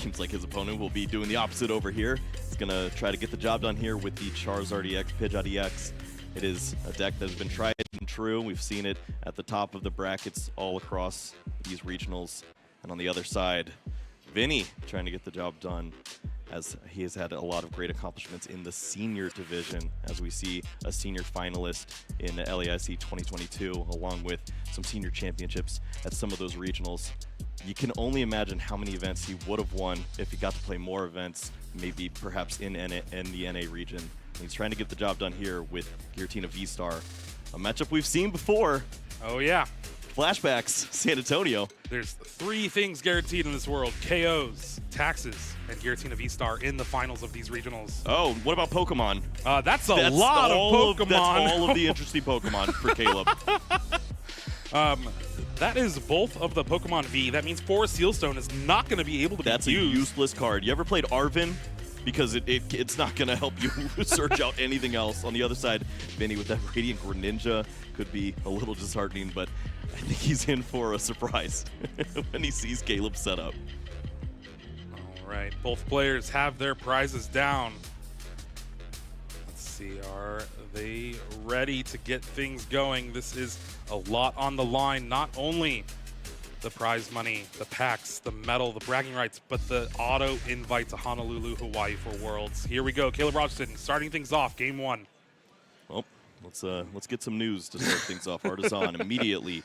seems like his opponent will be doing the opposite over here. He's going to try to get the job done here with the Charizard EX, Pidgeot EX. It is a deck that has been tried and true. We've seen it at the top of the brackets all across these regionals. And on the other side, Vinny trying to get the job done, as he has had a lot of great accomplishments in the senior division, as we see a senior finalist in the LAIC 2022, along with some senior championships at some of those regionals. You can only imagine how many events he would have won if he got to play more events, maybe perhaps in the NA region. And he's trying to get the job done here with Giratina V-Star, a matchup we've seen before. Oh yeah. Flashbacks, San Antonio. There's 3 things guaranteed in this world: KOs, taxes, and Giratina V-Star in the finals of these regionals. Oh, what about Pokemon? That's a lot of Pokemon. That's all of the interesting Pokemon for Caleb. That is both of the Pokemon V. That means Forest Sealstone is not going to be able to be used. That's a useless card. You ever played Arvin? Because it's not going to help you search out anything else. On the other side, Vinny with that Radiant Greninja could be a little disheartening, but I think he's in for a surprise when he sees Caleb set up. All right, both players have their prizes down. Let's see, are they ready to get things going? This is a lot on the line, not only the prize money, the packs, the medal, the bragging rights, but the auto invite to Honolulu, Hawaii for Worlds. Here we go, Caleb Rogerson starting things off, game 1. Well, let's get some news to start things off. Artisan immediately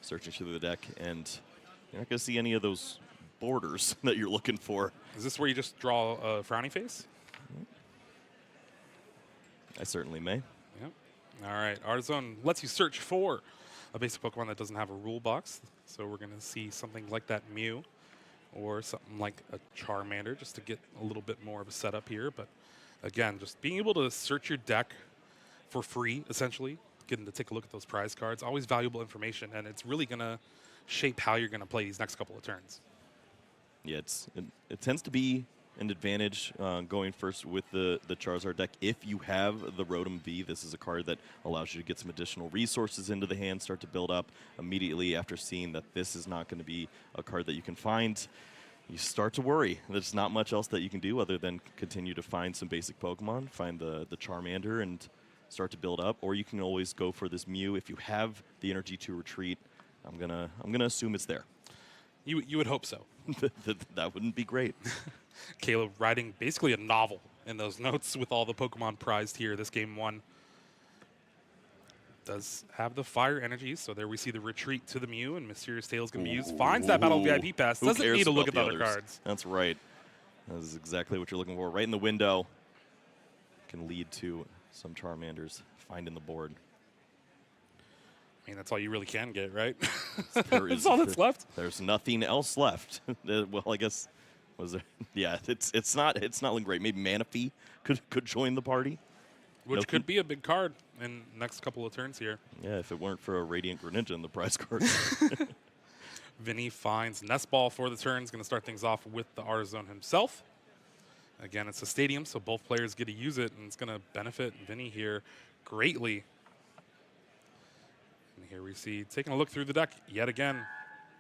searching through the deck, and you're not going to see any of those borders that you're looking for. Is this where you just draw a frowny face? I certainly may. Yep. All right, Artisan lets you search for a basic Pokemon that doesn't have a rule box. So we're going to see something like that Mew or something like a Charmander just to get a little bit more of a setup here. But again, just being able to search your deck for free, essentially, getting to take a look at those prize cards, always valuable information, and it's really going to shape how you're going to play these next couple of turns. Yeah, it tends to be an advantage going first with the Charizard deck. If you have the Rotom V, this is a card that allows you to get some additional resources into the hand, start to build up immediately after seeing that this is not going to be a card that you can find. You start to worry. There's not much else that you can do other than continue to find some basic Pokemon, find the Charmander, and start to build up. Or you can always go for this Mew. If you have the energy to retreat, I'm gonna assume it's there. You would hope so. That wouldn't be great. Caleb writing basically a novel in those notes with all the Pokemon prized here. This game 1 does have the fire energies, so there we see the retreat to the Mew, and Mysterious Tail is going to be used. Finds that Battle VIP pass. Doesn't need to look at the other cards. That's right. That is exactly what you're looking for. Right in the window. Can lead to some Charmanders finding the board. I mean, that's all you really can get, right? That's all that's left. There's nothing else left. Well, I guess was there? Yeah, it's not looking great. Maybe Manaphy could join the party, which could be a big card in the next couple of turns here. Yeah, if it weren't for a Radiant Greninja in the prize card. Vinny finds Nest Ball for the turn. He's going to start things off with the Arzone himself. Again, it's a stadium, so both players get to use it, and it's going to benefit Vinny here greatly. And here we see, taking a look through the deck yet again,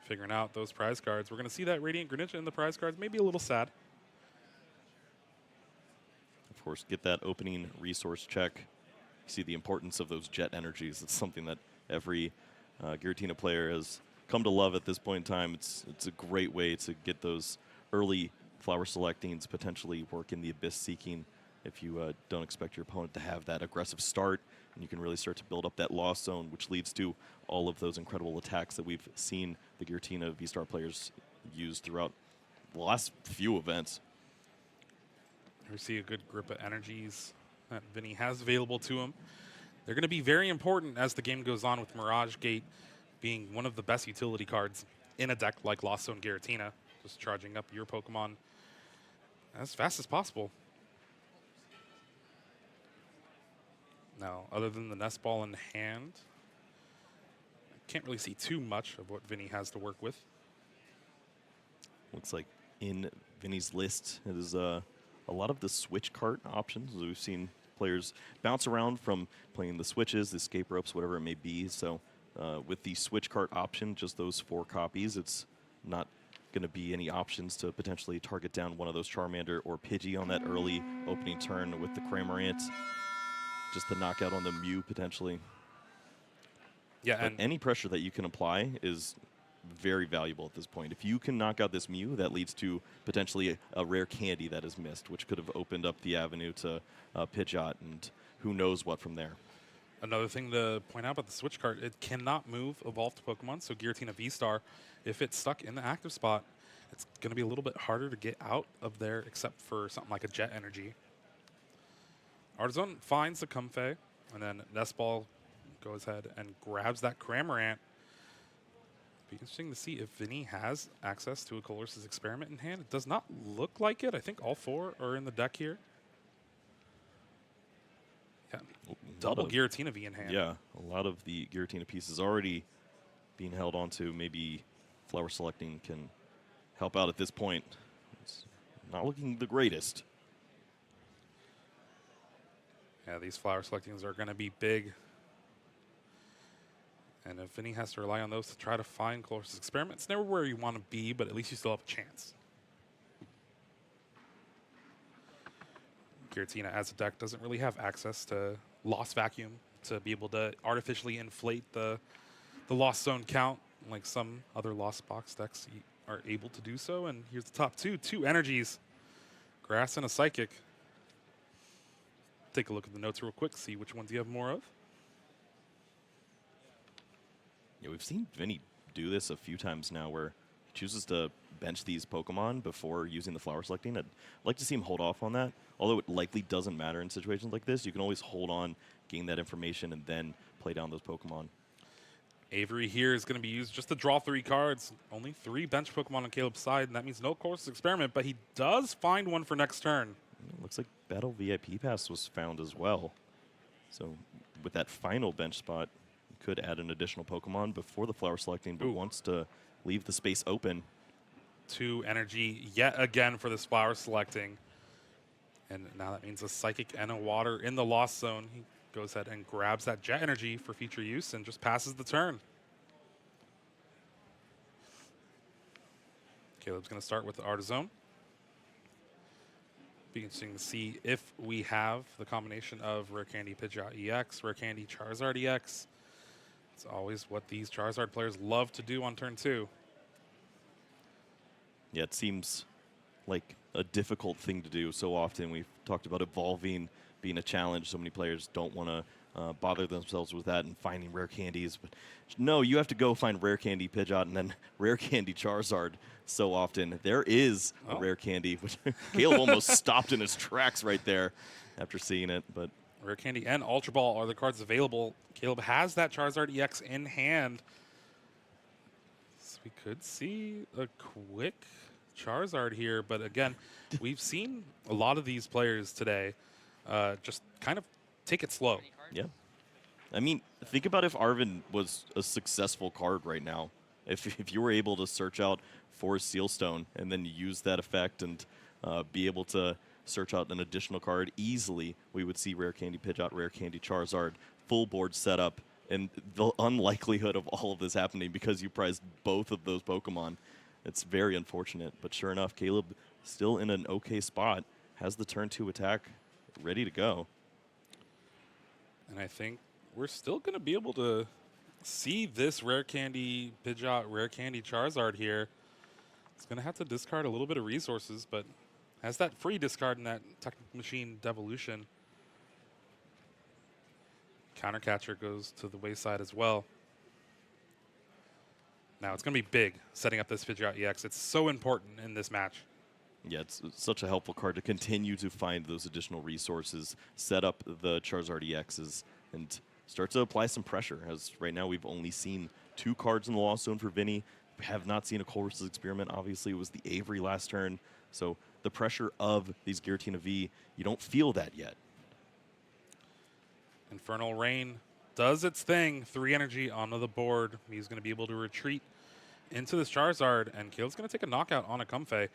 figuring out those prize cards. We're going to see that Radiant Greninja in the prize cards, maybe a little sad. Of course, get that opening resource check. See the importance of those jet energies. It's something that every Giratina player has come to love at this point in time. It's a great way to get those early flower selectings, potentially work in the Abyss Seeking if you don't expect your opponent to have that aggressive start, and you can really start to build up that loss zone, which leads to all of those incredible attacks that we've seen the Giratina V-Star players use throughout the last few events. We see a good grip of energies that Vinny has available to him. They're going to be very important as the game goes on, with Mirage Gate being one of the best utility cards in a deck like Lost Zone Giratina, just charging up your Pokemon as fast as possible. Now, other than the Nest Ball in hand, I can't really see too much of what Vinny has to work with. Looks like in Vinny's list, it is a lot of the switch cart options. We've seen players bounce around from playing the switches, the escape ropes, whatever it may be. So with the switch cart option, just those 4 copies, it's not going to be any options to potentially target down one of those Charmander or Pidgey on that early opening turn with the Cramorant. Just the knockout on the Mew potentially. Yeah, But and any pressure that you can apply is very valuable at this point. If you can knock out this Mew, that leads to potentially a rare candy that is missed, which could have opened up the avenue to Pidgeot and who knows what from there. another thing to point out about the Switch card, it cannot move evolved Pokemon. So Giratina V-Star, if it's stuck in the active spot, it's going to be a little bit harder to get out of there except for something like a Jet Energy. Artisan finds the Comfey, and then Nestball goes ahead and grabs that Cramorant. Be interesting to see if Vinny has access to a Colress's Experiment in hand. It does not look like it. I think all 4 are in the deck here. Yeah, double Giratina V in hand. Yeah, a lot of the Giratina pieces already being held onto. Maybe Flower Selecting can help out at this point. It's not looking the greatest. Yeah, these Flower Selectings are going to be big. And if Vinny has to rely on those to try to find Colress's Experiment, it's never where you want to be, but at least you still have a chance. Giratina, as a deck, doesn't really have access to Lost Vacuum to be able to artificially inflate the Lost Zone count like some other Lost Box decks are able to do so. And here's the top 2 energies, Grass and a Psychic. Take a look at the notes real quick, see which ones you have more of. Yeah, we've seen Vinny do this a few times now where he chooses to bench these Pokemon before using the Flower Selecting. I'd like to see him hold off on that, although it likely doesn't matter in situations like this. You can always hold on, gain that information, and then play down those Pokemon. Avery here is going to be used just to draw 3 cards. Only 3 bench Pokemon on Caleb's side, and that means no Colress's Experiment, but he does find one for next turn. It looks like Battle VIP Pass was found as well. So with that final bench spot, you could add an additional Pokemon before the Flower Selecting, but wants to leave the space open. 2 energy yet again for this Flower Selecting. And now that means a Psychic and a Water in the Lost Zone. He goes ahead and grabs that Jet Energy for future use and just passes the turn. Caleb's going to start with the Artisan. Be interesting to see if we have the combination of Rare Candy Pidgeot EX, Rare Candy Charizard EX. It's always what these Charizard players love to do on turn 2. Yeah, it seems like a difficult thing to do so often. We've talked about evolving being a challenge. So many players don't want to bother themselves with that and finding rare candies. But no, you have to go find Rare Candy Pidgeot and then Rare Candy Charizard so often. There is a Rare Candy, which Caleb almost stopped in his tracks right there after seeing it. But Rare Candy and Ultra Ball are the cards available. Caleb has that Charizard EX in hand. So we could see a quick Charizard here. But again, we've seen a lot of these players today just kind of take it slow. Yeah. I mean, think about if Arvin was a successful card right now. If you were able to search out for Sealstone and then use that effect and be able to search out an additional card easily, we would see Rare Candy Pidgeot, Rare Candy Charizard, full board setup, and the unlikelihood of all of this happening because you prized both of those Pokemon. It's very unfortunate, but sure enough, Caleb still in an okay spot, has the turn 2 attack ready to go. And I think we're still going to be able to see this Rare Candy Pidgeot, Rare Candy Charizard here. It's going to have to discard a little bit of resources, but has that free discard in that Technical Machine Devolution. Countercatcher goes to the wayside as well. Now it's going to be big setting up this Pidgeot EX. It's so important in this match. Yeah, it's such a helpful card to continue to find those additional resources, set up the Charizard EXs, and start to apply some pressure, as right now we've only seen 2 cards in the Lost Zone for Vinny. We have not seen a Colress's Experiment. Obviously, it was the Avery last turn. So the pressure of these Giratina V, you don't feel that yet. Infernal Rain does its thing. 3 energy onto the board. He's going to be able to retreat into this Charizard, and Caleb's going to take a knockout on a Comfey.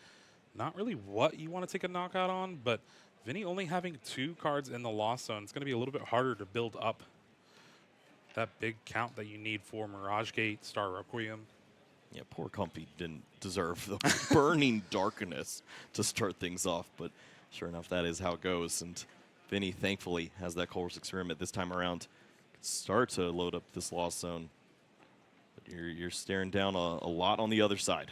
Not really what you want to take a knockout on, but Vinny only having 2 cards in the Lost Zone, it's going to be a little bit harder to build up that big count that you need for Mirage Gate, Star Requiem. Yeah, poor Comfy didn't deserve the burning darkness to start things off, but sure enough, that is how it goes. And Vinny, thankfully, has that Colress Experiment this time around. Can start to load up this Lost Zone. But you're staring down a lot on the other side.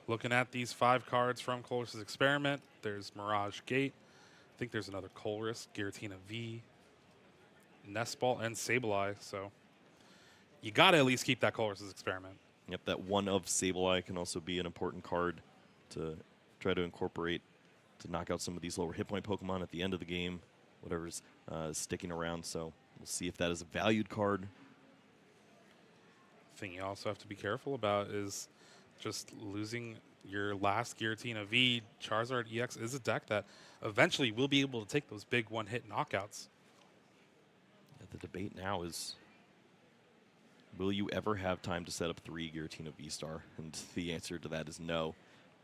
Looking at these 5 cards from Colress's Experiment, there's Mirage Gate. I think there's another Colress, Giratina V, Nest Ball, and Sableye. So you got to at least keep that Colress's Experiment. Yep, that one of Sableye can also be an important card to try to incorporate to knock out some of these lower hit point Pokemon at the end of the game, whatever's sticking around. So we'll see if that is a valued card. Thing you also have to be careful about is just losing your last Giratina V. Charizard EX is a deck that eventually will be able to take those big one-hit knockouts. Yeah, the debate now is, will you ever have time to set up 3 Giratina V-Star? And the answer to that is no.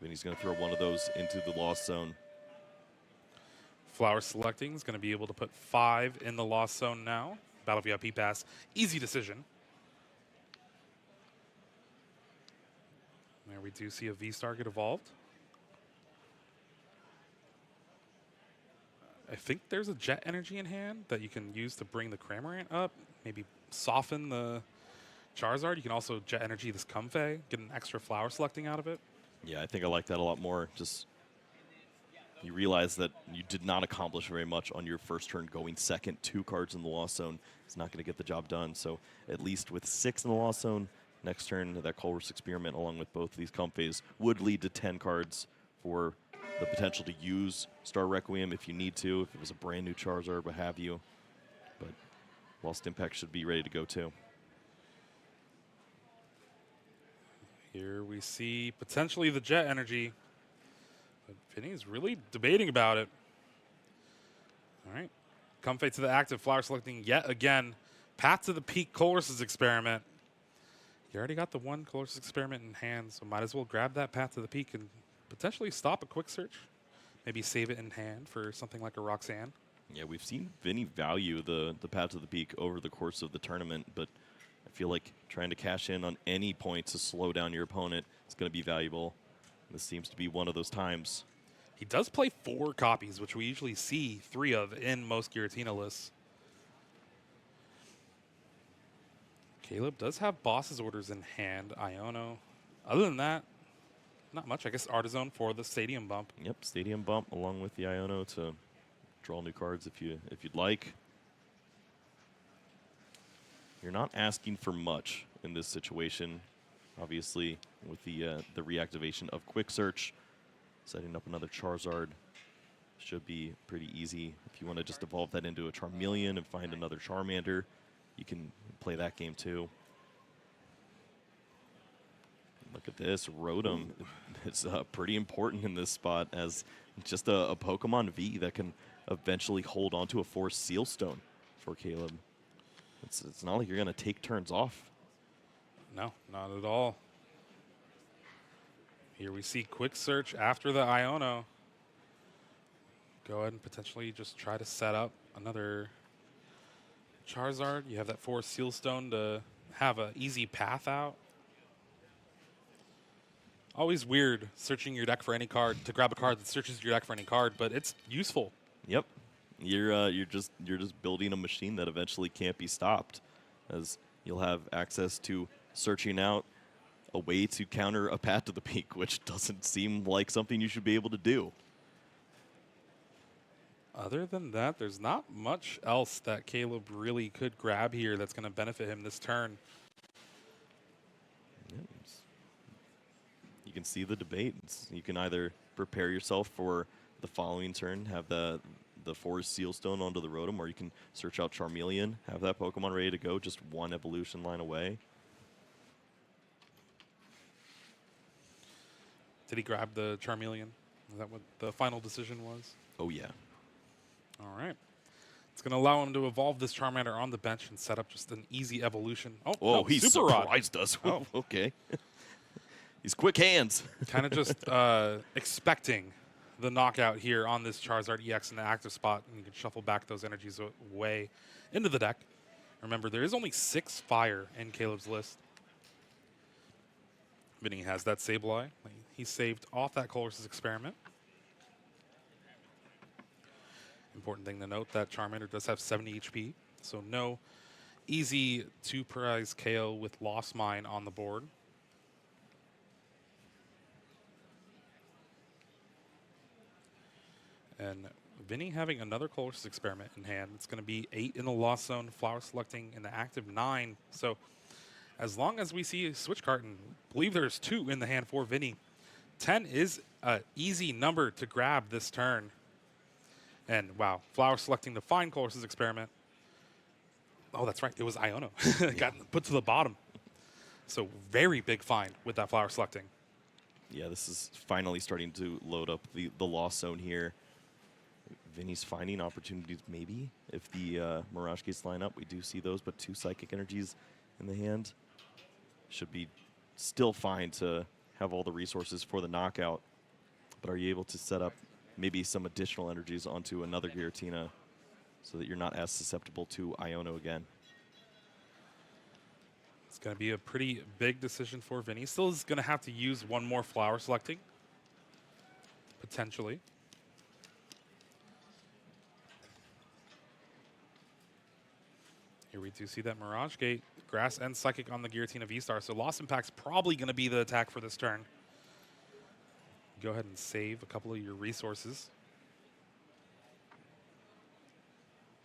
Vinny's going to throw one of those into the Lost Zone. Flower Selecting is going to be able to put 5 in the Lost Zone now. Battle VIP Pass, easy decision. There we do see a V-Star get evolved. I think there's a Jet Energy in hand that you can use to bring the Cramorant up, maybe soften the Charizard. You can also Jet Energy this Comfey, get an extra Flower Selecting out of it. Yeah, I think I like that a lot more. Just you realize that you did not accomplish very much on your first turn. Going second, 2 cards in the Lost Zone is not going to get the job done. So at least with 6 in the Lost Zone, next turn, that Colress Experiment, along with both of these Comfeys, would lead to 10 cards for the potential to use Star Requiem if you need to, if it was a brand new Charizard, what have you. But Lost Impact should be ready to go too. Here we see potentially the Jet Energy. But Vinny's really debating about it. All right. Comfey to the active, Flower Selecting yet again. Path to the Peak, Colress's Experiment. You already got the one Colress's Experiment in hand, so might as well grab that Path to the Peak and potentially stop a Quick Search. Maybe save it in hand for something like a Roxanne. Yeah, we've seen Vinny value the Path to the Peak over the course of the tournament, but I feel like trying to cash in on any point to slow down your opponent is going to be valuable. This seems to be one of those times. He does play 4 copies, which we usually see 3 of in most Giratina lists. Caleb does have Boss's Orders in hand, Iono. Other than that, not much. I guess Artizone for the Stadium Bump. Yep, Stadium Bump along with the Iono to draw new cards if you'd like. You're not asking for much in this situation. Obviously, with the reactivation of Quick Search, setting up another Charizard should be pretty easy. If you want to just evolve that into a Charmeleon and find another Charmander, you can play that game too. Look at this, Rotom. It's pretty important in this spot as just a Pokemon V that can eventually hold onto a Force Seal Stone for Caleb. It's not like you're going to take turns off. No, not at all. Here we see Quick Search after the Iono. Go ahead and potentially just try to set up another Charizard. You have that Force Seal Stone to have an easy path out. Always weird searching your deck for any card to grab a card that searches your deck for any card, but it's useful. Yep, you're just building a machine that eventually can't be stopped, as you'll have access to searching out a way to counter a Path to the Peak, which doesn't seem like something you should be able to do. Other than that, there's not much else that Caleb really could grab here that's going to benefit him this turn. You can see the debate. You can either prepare yourself for the following turn, have the Forest Seal Stone onto the Rotom, or you can search out Charmeleon, have that Pokemon ready to go, just one evolution line away. Did he grab the Charmeleon? Is that what the final decision was? Oh, yeah. All right. It's going to allow him to evolve this Charmander on the bench and set up just an easy evolution. Oh, no, he Super Rod. surprised us. Oh, okay. He's quick hands. Kind of just expecting the knockout here on this Charizard EX in the active spot, and you can shuffle back those energies away into the deck. Remember, there is only 6 fire in Caleb's list. Vinny has that Sableye. He saved off that Colress's experiment. Important thing to note, that Charmander does have 70 HP, so no easy 2-prize KO with Lost Mine on the board. And Vinny having another Colress's experiment in hand. It's going to be 8 in the Lost Zone, Flower selecting in the active 9. So as long as we see a switch card, and I believe there's 2 in the hand for Vinny, 10 is an easy number to grab this turn. And wow, Flower selecting to find Colress's experiment. Oh, that's right. It was Iono. Got put to the bottom. So very big find with that Flower selecting. Yeah, this is finally starting to load up the Lost Zone here. Vinny's finding opportunities maybe. If the Mirage Gates line up, we do see those, but 2 Psychic Energies in the hand. Should be still fine to have all the resources for the knockout. But are you able to set up maybe some additional energies onto another Giratina so that you're not as susceptible to Iono again? It's going to be a pretty big decision for Vinny. Still is going to have to use 1 more Flower selecting, potentially. Here we do see that Mirage Gate, Grass and Psychic on the Giratina V-Star, so Lost Impact's probably going to be the attack for this turn. Go ahead and save a couple of your resources.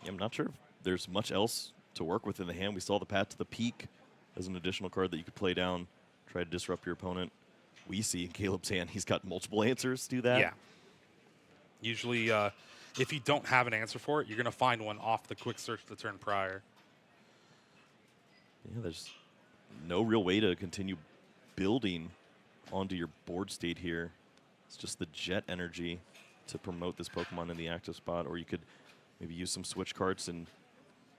I'm not sure if there's much else to work with in the hand. We saw the Path to the Peak as an additional card that you could play down, try to disrupt your opponent. We see in Caleb's hand, he's got multiple answers to that. Yeah. Usually, if you don't have an answer for it, you're going to find one off the quick search the turn prior. Yeah, there's no real way to continue building onto your board state here. It's just the Jet energy to promote this Pokemon in the active spot, or you could maybe use some switch cards and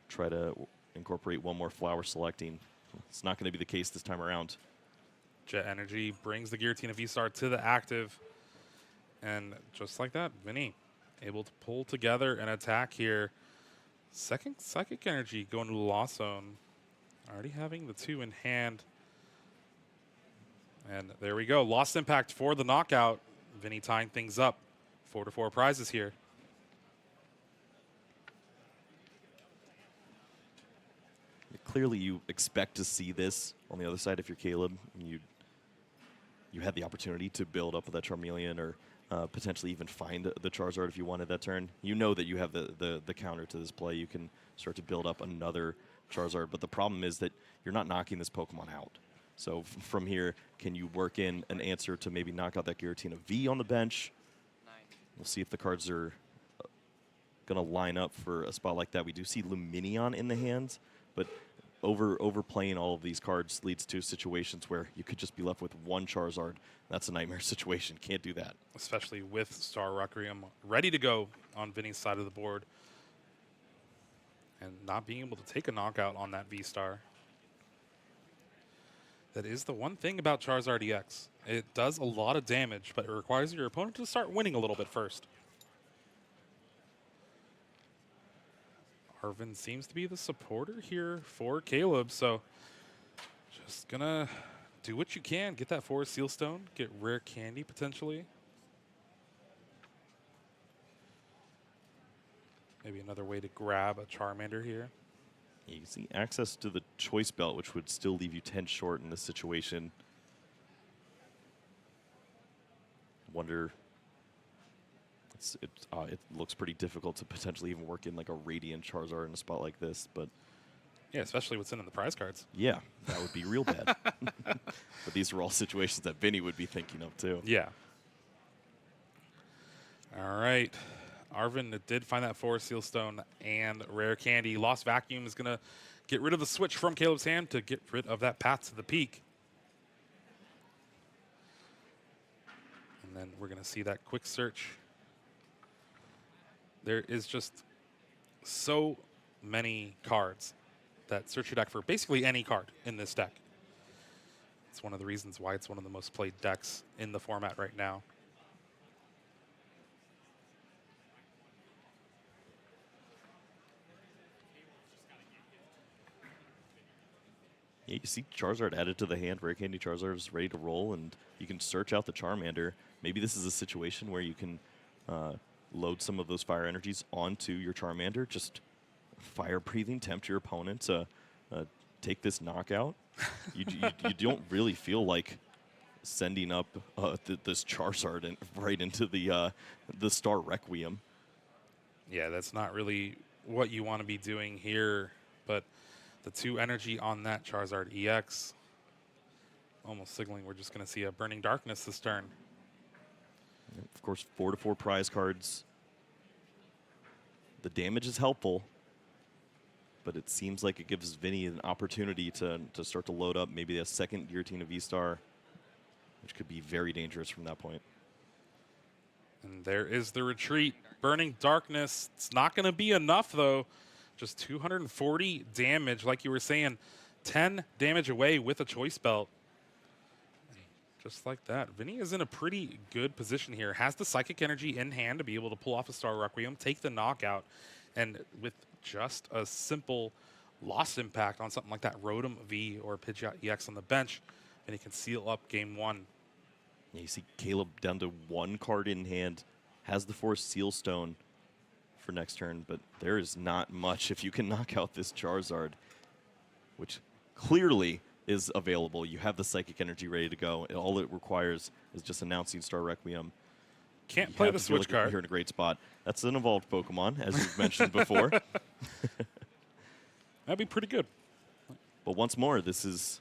try to incorporate 1 more Flower selecting. It's not going to be the case this time around. Jet Energy brings the Giratina V-Star to the active. And just like that, Vinny able to pull together an attack here. Second Psychic Energy going to the Lost Zone. Already having the 2 in hand. And there we go. Lost Impact for the knockout. Vinny tying things up. 4-4 prizes here. Clearly, you expect to see this on the other side if you're Caleb. You had the opportunity to build up with that Charmeleon or potentially even find the Charizard if you wanted that turn. You know that you have the counter to this play. You can start to build up another Charizard, but the problem is that you're not knocking this Pokemon out. So from here, can you work in an answer to maybe knock out that Giratina V on the bench? We'll see if the cards are going to line up for a spot like that. We do see Lumineon in the hands, but overplaying all of these cards leads to situations where you could just be left with 1 Charizard. That's a nightmare situation. Can't do that. Especially with Star Requiem ready to go on Vinny's side of the board. And not being able to take a knockout on that V-Star. That is the one thing about Charizard EX. It does a lot of damage, but it requires your opponent to start winning a little bit first. Arvin seems to be the supporter here for Caleb, so just gonna do what you can. Get that Forest Sealstone, get Rare Candy potentially. Maybe another way to grab a Charmander here. You can see access to the Choice Belt, which would still leave you 10 short in this situation. Wonder... It looks pretty difficult to potentially even work in like a Radiant Charizard in a spot like this, but... Yeah, especially what's in the prize cards. Yeah, that would be real bad. But these are all situations that Vinny would be thinking of, too. Yeah. All right. Arvin did find that Forest Sealstone and Rare Candy. Lost Vacuum is going to get rid of the switch from Caleb's hand to get rid of that Path to the Peak. And then we're going to see that quick search. There is just so many cards that search your deck for basically any card in this deck. It's one of the reasons why it's one of the most played decks in the format right now. Yeah, you see Charizard added to the hand. Rare Candy Charizard is ready to roll, and you can search out the Charmander. Maybe this is a situation where you can load some of those fire energies onto your Charmander. Just fire breathing, tempt your opponent to take this knockout. You don't really feel like sending up this Charizard right into the Star Requiem. Yeah, that's not really what you want to be doing here, but the 2 energy on that Charizard EX, almost signaling we're just going to see a Burning Darkness this turn. Of course, 4/4 prize cards. The damage is helpful, but it seems like it gives Vinny an opportunity to start to load up maybe a second Giratina V-Star, which could be very dangerous from that point. And there is the retreat. Burning Darkness. It's not going to be enough, though. Just 240 damage. Like you were saying, 10 damage away with a Choice Belt. Just like that. Vinny is in a pretty good position here. Has the Psychic Energy in hand to be able to pull off a Star Requiem, take the knockout, and with just a simple loss impact on something like that Rotom V or Pidgeot EX on the bench, and he can seal up game 1. Yeah, you see Caleb down to 1 card in hand, has the Force Seal Stone for next turn, but there is not much if you can knock out this Charizard, which clearly is available. You have the Psychic Energy ready to go. And all it requires is just announcing Star Requiem. Can't play the switch card. You're in a great spot. That's an evolved Pokemon, as you've mentioned before. That'd be pretty good. But once more, this is...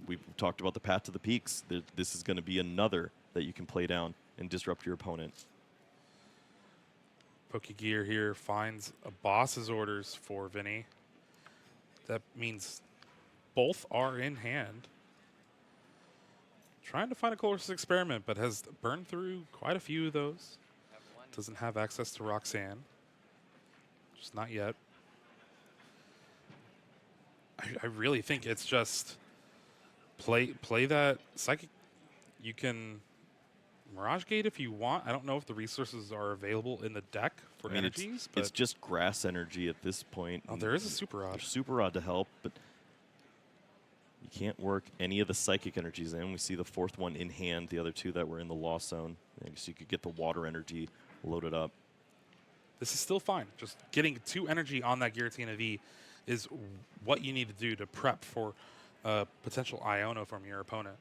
we've talked about the path to the peaks. This is going to be another that you can play down and disrupt your opponent. Pokegear here finds a boss's orders for Vinny. That means both are in hand. Trying to find a closest experiment, but has burned through quite a few of those. Doesn't have access to Roxanne. Just not yet. I really think it's just play that Psychic. You can Mirage Gate if you want. I don't know if the resources are available in the deck for energies. It's just grass energy at this point. Oh, there is a Super Rod. There's Super Rod to help, but you can't work any of the Psychic energies in. We see the 4th one in hand, the other 2 that were in the Lost Zone. So you could get the water energy loaded up. This is still fine. Just getting 2 energy on that Giratina V is what you need to do to prep for potential Iono from your opponent.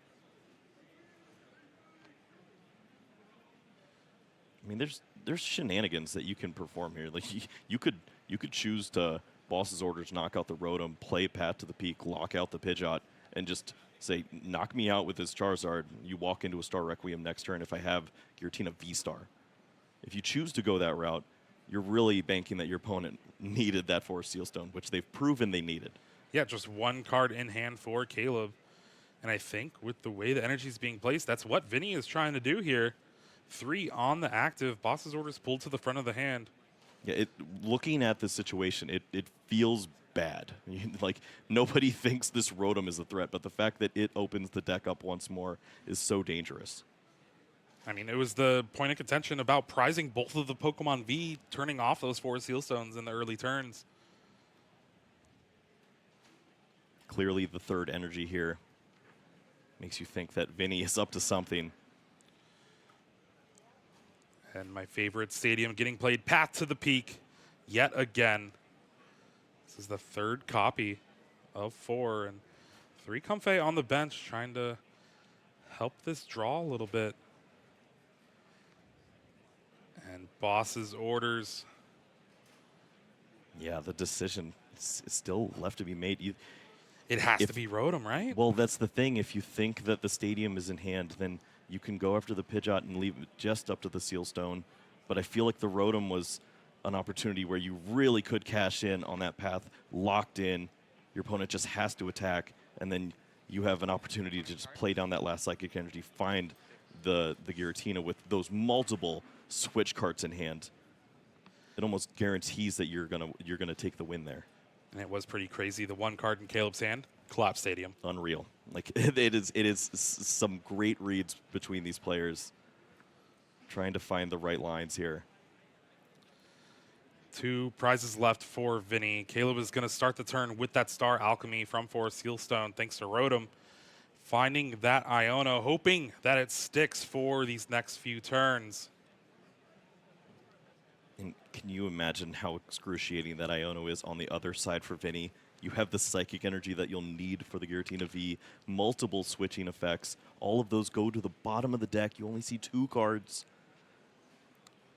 I mean, there's shenanigans that you can perform here. Like you could choose to boss's orders, knock out the Rotom, play Path to the Peak, lock out the Pidgeot, and just say, knock me out with this Charizard. You walk into a Star Requiem next turn if I have Giratina V-Star. If you choose to go that route, you're really banking that your opponent needed that Force Seal Stone, which they've proven they needed. Yeah, just 1 card in hand for Caleb. And I think with the way the energy is being placed, that's what Vinny is trying to do here. 3 on the active. Boss's orders pulled to the front of the hand. Yeah, looking at this situation, it feels bad. Like, nobody thinks this Rotom is a threat, but the fact that it opens the deck up once more is so dangerous. I mean, it was the point of contention about prizing both of the Pokemon V, turning off those 4 Seal Stones in the early turns. Clearly, the 3rd energy here makes you think that Vinny is up to something. And my favorite stadium getting played, Path to the Peak, yet again. This is the 3rd copy of 4, and 3 Comfey on the bench trying to help this draw a little bit. And boss's orders. Yeah, the decision is still left to be made. It has to be Rotom, right? Well, that's the thing. If you think that the stadium is in hand, then you can go after the Pidgeot and leave it just up to the Seal Stone. But I feel like the Rotom was an opportunity where you really could cash in on that path, locked in. Your opponent just has to attack, and then you have an opportunity to just play down that last Psychic Energy, find the Giratina with those multiple switch cards in hand. It almost guarantees that you're gonna take the win there. And it was pretty crazy. The 1 card in Caleb's hand, Collapse Stadium. Unreal. Like it is some great reads between these players, trying to find the right lines here. 2 prizes left for Vinny. Caleb is going to start the turn with that Star Alchemy from Forest Sealstone, thanks to Rotom. Finding that Iono, hoping that it sticks for these next few turns. And can you imagine how excruciating that Iono is on the other side for Vinny? You have the Psychic Energy that you'll need for the Giratina V, multiple switching effects. All of those go to the bottom of the deck. You only see 2 cards.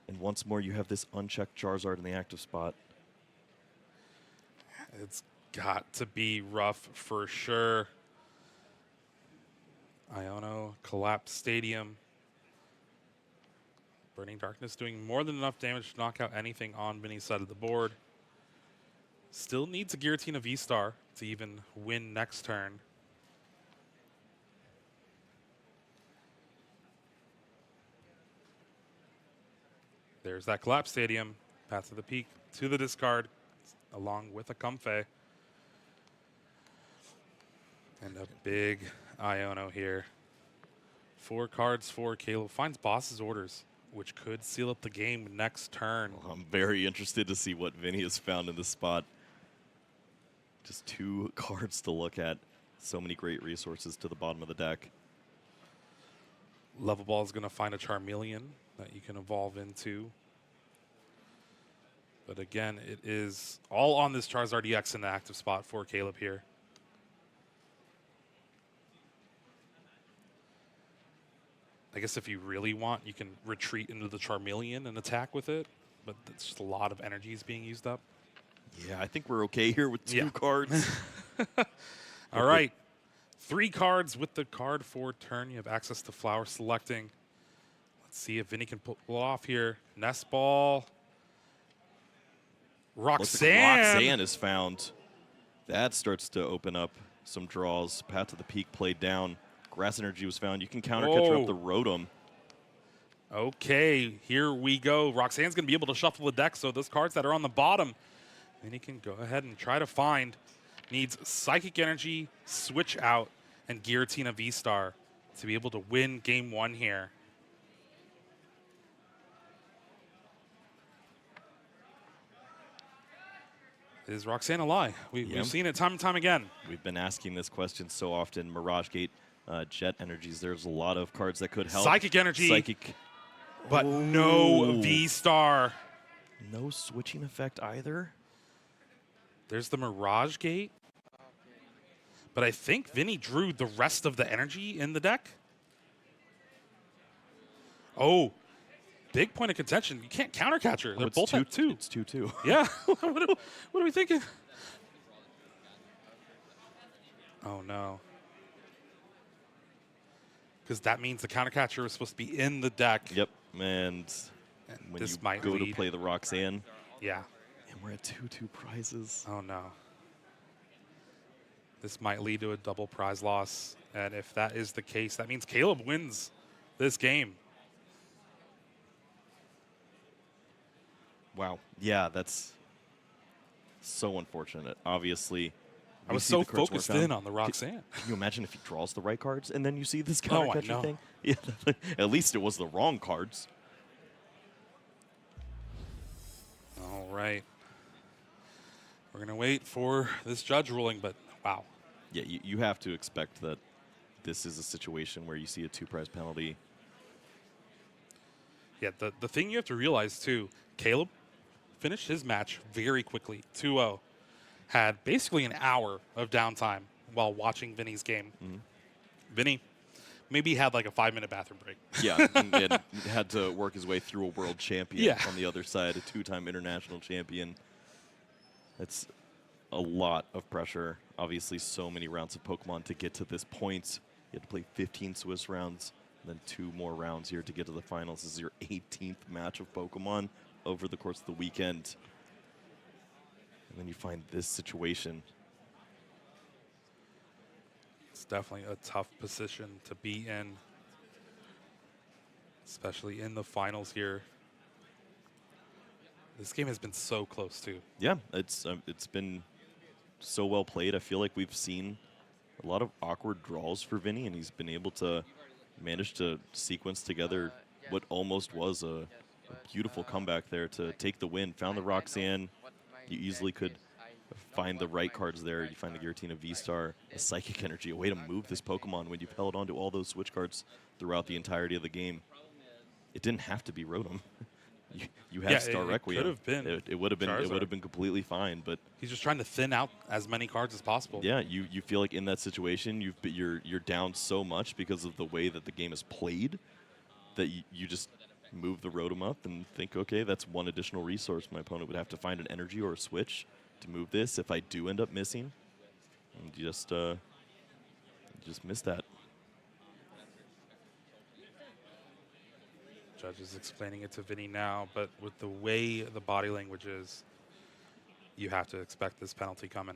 And once more, you have this unchecked Charizard in the active spot. It's got to be rough for sure. Iono, Collapse Stadium. Burning Darkness doing more than enough damage to knock out anything on Vinny's side of the board. Still needs a Giratina V-Star to even win next turn. There's that Collapse Stadium. Path to the Peak to the discard, along with a Comfey. And a big Iono here. 4 cards for Caleb. Finds Boss's Orders, which could seal up the game next turn. Well, I'm very interested to see what Vinny has found in this spot. Just 2 cards to look at. So many great resources to the bottom of the deck. Level Ball is going to find a Charmeleon that you can evolve into. But again, it is all on this Charizard EX in the active spot for Caleb here. I guess if you really want, you can retreat into the Charmeleon and attack with it, but it's just a lot of energy is being used up. Yeah, I think we're okay here with 2 cards. All right. 3 cards with the card for turn. You have access to Flower Selecting. Let's see if Vinny can pull it off here. Nest Ball. Roxanne. Roxanne is found. That starts to open up some draws. Path to the Peak played down. Grass Energy was found. You can counter catcher up the Rotom. Okay, here we go. Roxanne's going to be able to shuffle the deck, so those cards that are on the bottom, then he can go ahead and try to find. Needs Psychic Energy, Switch Out, and Giratina V-Star to be able to win game 1 here. Is Roxanne a lie? We've seen it time and time again. We've been asking this question so often. Mirage Gate, Jet Energies, there's a lot of cards that could help. Psychic Energy. Psychic. But no V-Star. No switching effect either. There's the Mirage Gate. But I think Vinny drew the rest of the energy in the deck. Oh, big point of contention. You can't counter catcher. They're both at 2. It's 2-2. Yeah. What are we thinking? Oh, no. Because that means the counter catcher is supposed to be in the deck. Yep. And when this you might go lead. to play the Roxanne. Yeah. And we're at 2-2 prizes. Oh, no. This might lead to a double prize loss. And if that is the case, that means Caleb wins this game. Wow. Yeah, that's so unfortunate. Obviously, I was so focused in on the Roxanne. Can you imagine if he draws the right cards and then you see this counter catcher thing? Yeah, at least it was the wrong cards. All right. We're going to wait for this judge ruling, but wow. Yeah, you have to expect that this is a situation where you see a 2-prize penalty. Yeah, the thing you have to realize, too, Caleb finished his match very quickly, 2-0. Had basically an hour of downtime while watching Vinny's game. Mm-hmm. Vinny maybe had like a 5-minute bathroom break. Yeah, and had to work his way through a world champion on the other side, a 2-time international champion. That's a lot of pressure. Obviously, so many rounds of Pokemon to get to this point. You had to play 15 Swiss rounds, and then 2 more rounds here to get to the finals. This is your 18th match of Pokemon over the course of the weekend. And then you find this situation. It's definitely a tough position to be in, especially in the finals here. This game has been so close, too. Yeah, it's been so well played. I feel like we've seen a lot of awkward draws for Vinny, and he's been able to manage to sequence together what almost was a Beautiful comeback there to take the win. Found the Roxanne. You easily could find the right cards there. You find the Giratina V-Star, a Psychic Energy, a way to move this Pokemon when you've held onto all those switch cards throughout the entirety of the game. It didn't have to be Rotom. You have Star Requiem. Could have been. It would have been. It would have been completely fine. But he's just trying to thin out as many cards as possible. Yeah, you feel like in that situation you're down so much because of the way that the game is played that you just move the Rotom up and think, okay, that's one additional resource. My opponent would have to find an energy or a switch to move this if I do end up missing. And you just miss that. Judge is explaining it to Vinny now, but with the way the body language is, you have to expect this penalty coming.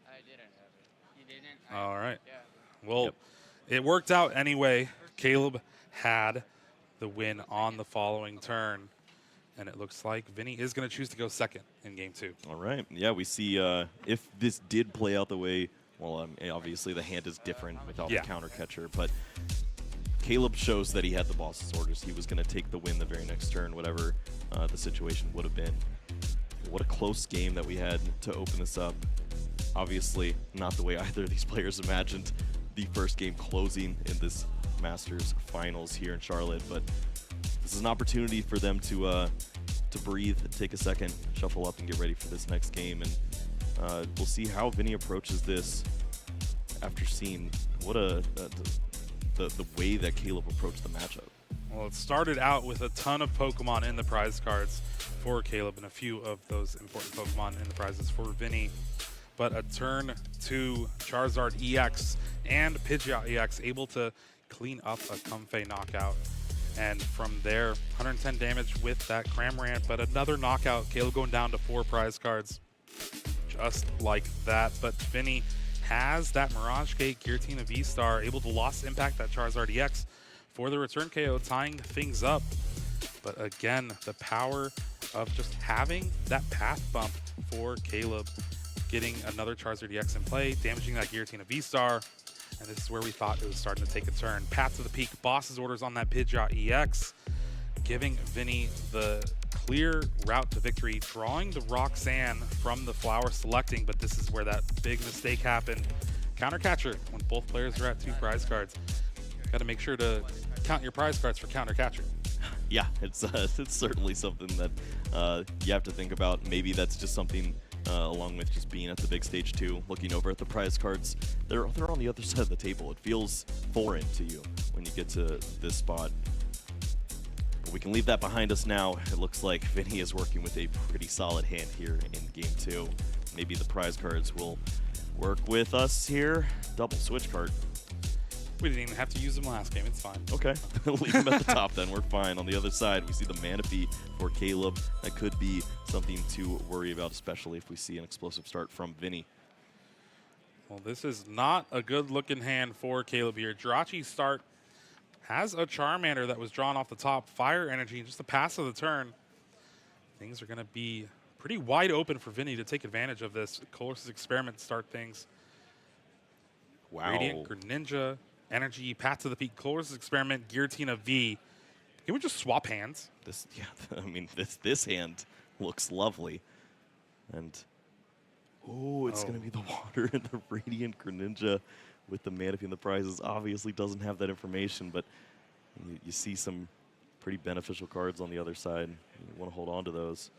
I didn't have it. You didn't? All right. Yeah. Well, it worked out anyway. Caleb had the win on the following turn. And it looks like Vinny is going to choose to go second in game 2. All right. Yeah, we see if this did play out the way, well, obviously the hand is different without the counter catcher, but Caleb shows that he had the boss's orders. He was going to take the win the very next turn, whatever the situation would have been. What a close game that we had to open this up. Obviously, not the way either of these players imagined the first game closing in this Masters Finals here in Charlotte, but this is an opportunity for them to breathe, take a second, shuffle up, and get ready for this next game. And we'll see how Vinny approaches this after seeing what the way that Caleb approached the matchup. Well, it started out with a ton of Pokemon in the prize cards for Caleb and a few of those important Pokemon in the prizes for Vinny. But a turn 2 Charizard EX and Pidgeot EX able to clean up a Comfey knockout. And from there, 110 damage with that Cramorant, but another knockout. Caleb going down to 4 prize cards, just like that. But Vinny has that Mirage Gate Giratina V-Star, able to lost impact that Charizard EX for the return KO, tying things up. But again, the power of just having that path bump for Caleb, getting another Charizard EX in play, damaging that Giratina V-Star. And this is where we thought it was starting to take a turn. Path to the peak, boss's orders on that Pidgeot EX, giving Vinny the clear route to victory, drawing the Roxanne from the flower selecting, but this is where that big mistake happened. Counter catcher, when both players are at 2 prize cards. Got to make sure to count your prize cards for counter catcher. Yeah, it's certainly something that you have to think about. Maybe that's just something along with just being at the big stage 2, looking over at the prize cards. They're on the other side of the table. It feels foreign to you when you get to this spot. But we can leave that behind us now. It looks like Vinny is working with a pretty solid hand here in game 2. Maybe the prize cards will work with us here. Double switch card. We didn't even have to use them last game. It's fine. Okay. Leave them at the top then. We're fine. On the other side, we see the Manaphy for Caleb. That could be something to worry about, especially if we see an explosive start from Vinny. Well, this is not a good-looking hand for Caleb here. Jirachi's start has a Charmander that was drawn off the top. Fire Energy, just a pass of the turn. Things are going to be pretty wide open for Vinny to take advantage of this. Colress's Experiment start things. Wow. Radiant Greninja, Energy, Path to the Peak, Colress's Experiment, Giratina V. Can we just swap hands? I mean, this hand looks lovely. And, it's going to be the water and the Radiant Greninja with the Manaphy and the prizes. Obviously doesn't have that information, but you see some pretty beneficial cards on the other side. You want to hold on to those.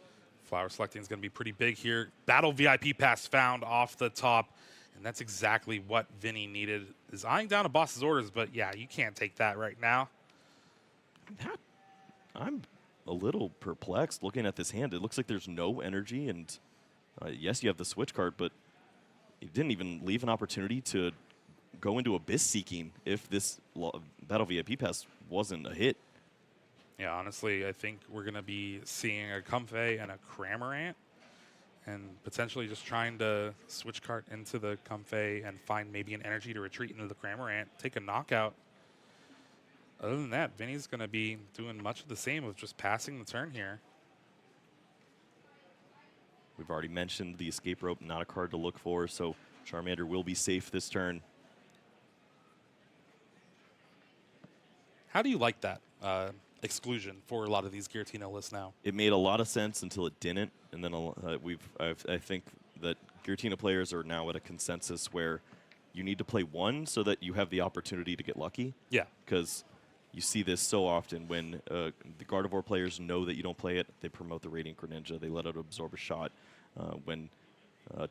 Flower selecting is going to be pretty big here. Battle VIP pass found off the top. And that's exactly what Vinny needed. Is eyeing down a boss's orders, but yeah, you can't take that right now. I'm a little perplexed looking at this hand. It looks like there's no energy, and yes, you have the switch card, but you didn't even leave an opportunity to go into Abyss Seeking if this Battle VIP pass wasn't a hit. Yeah, honestly, I think we're going to be seeing a Comfey and a Cramorant, and potentially just trying to switch card into the Comfey and find maybe an energy to retreat into the Cramorant, take a knockout. Other than that, Vinny's going to be doing much of the same of just passing the turn here. We've already mentioned the escape rope, not a card to look for, so Charmander will be safe this turn. How do you like that exclusion for a lot of these Giratina lists now? It made a lot of sense until it didn't, and then I think that Giratina players are now at a consensus where you need to play one so that you have the opportunity to get lucky. Yeah. Because you see this so often when the Gardevoir players know that you don't play it, they promote the Radiant Greninja, they let it absorb a shot. When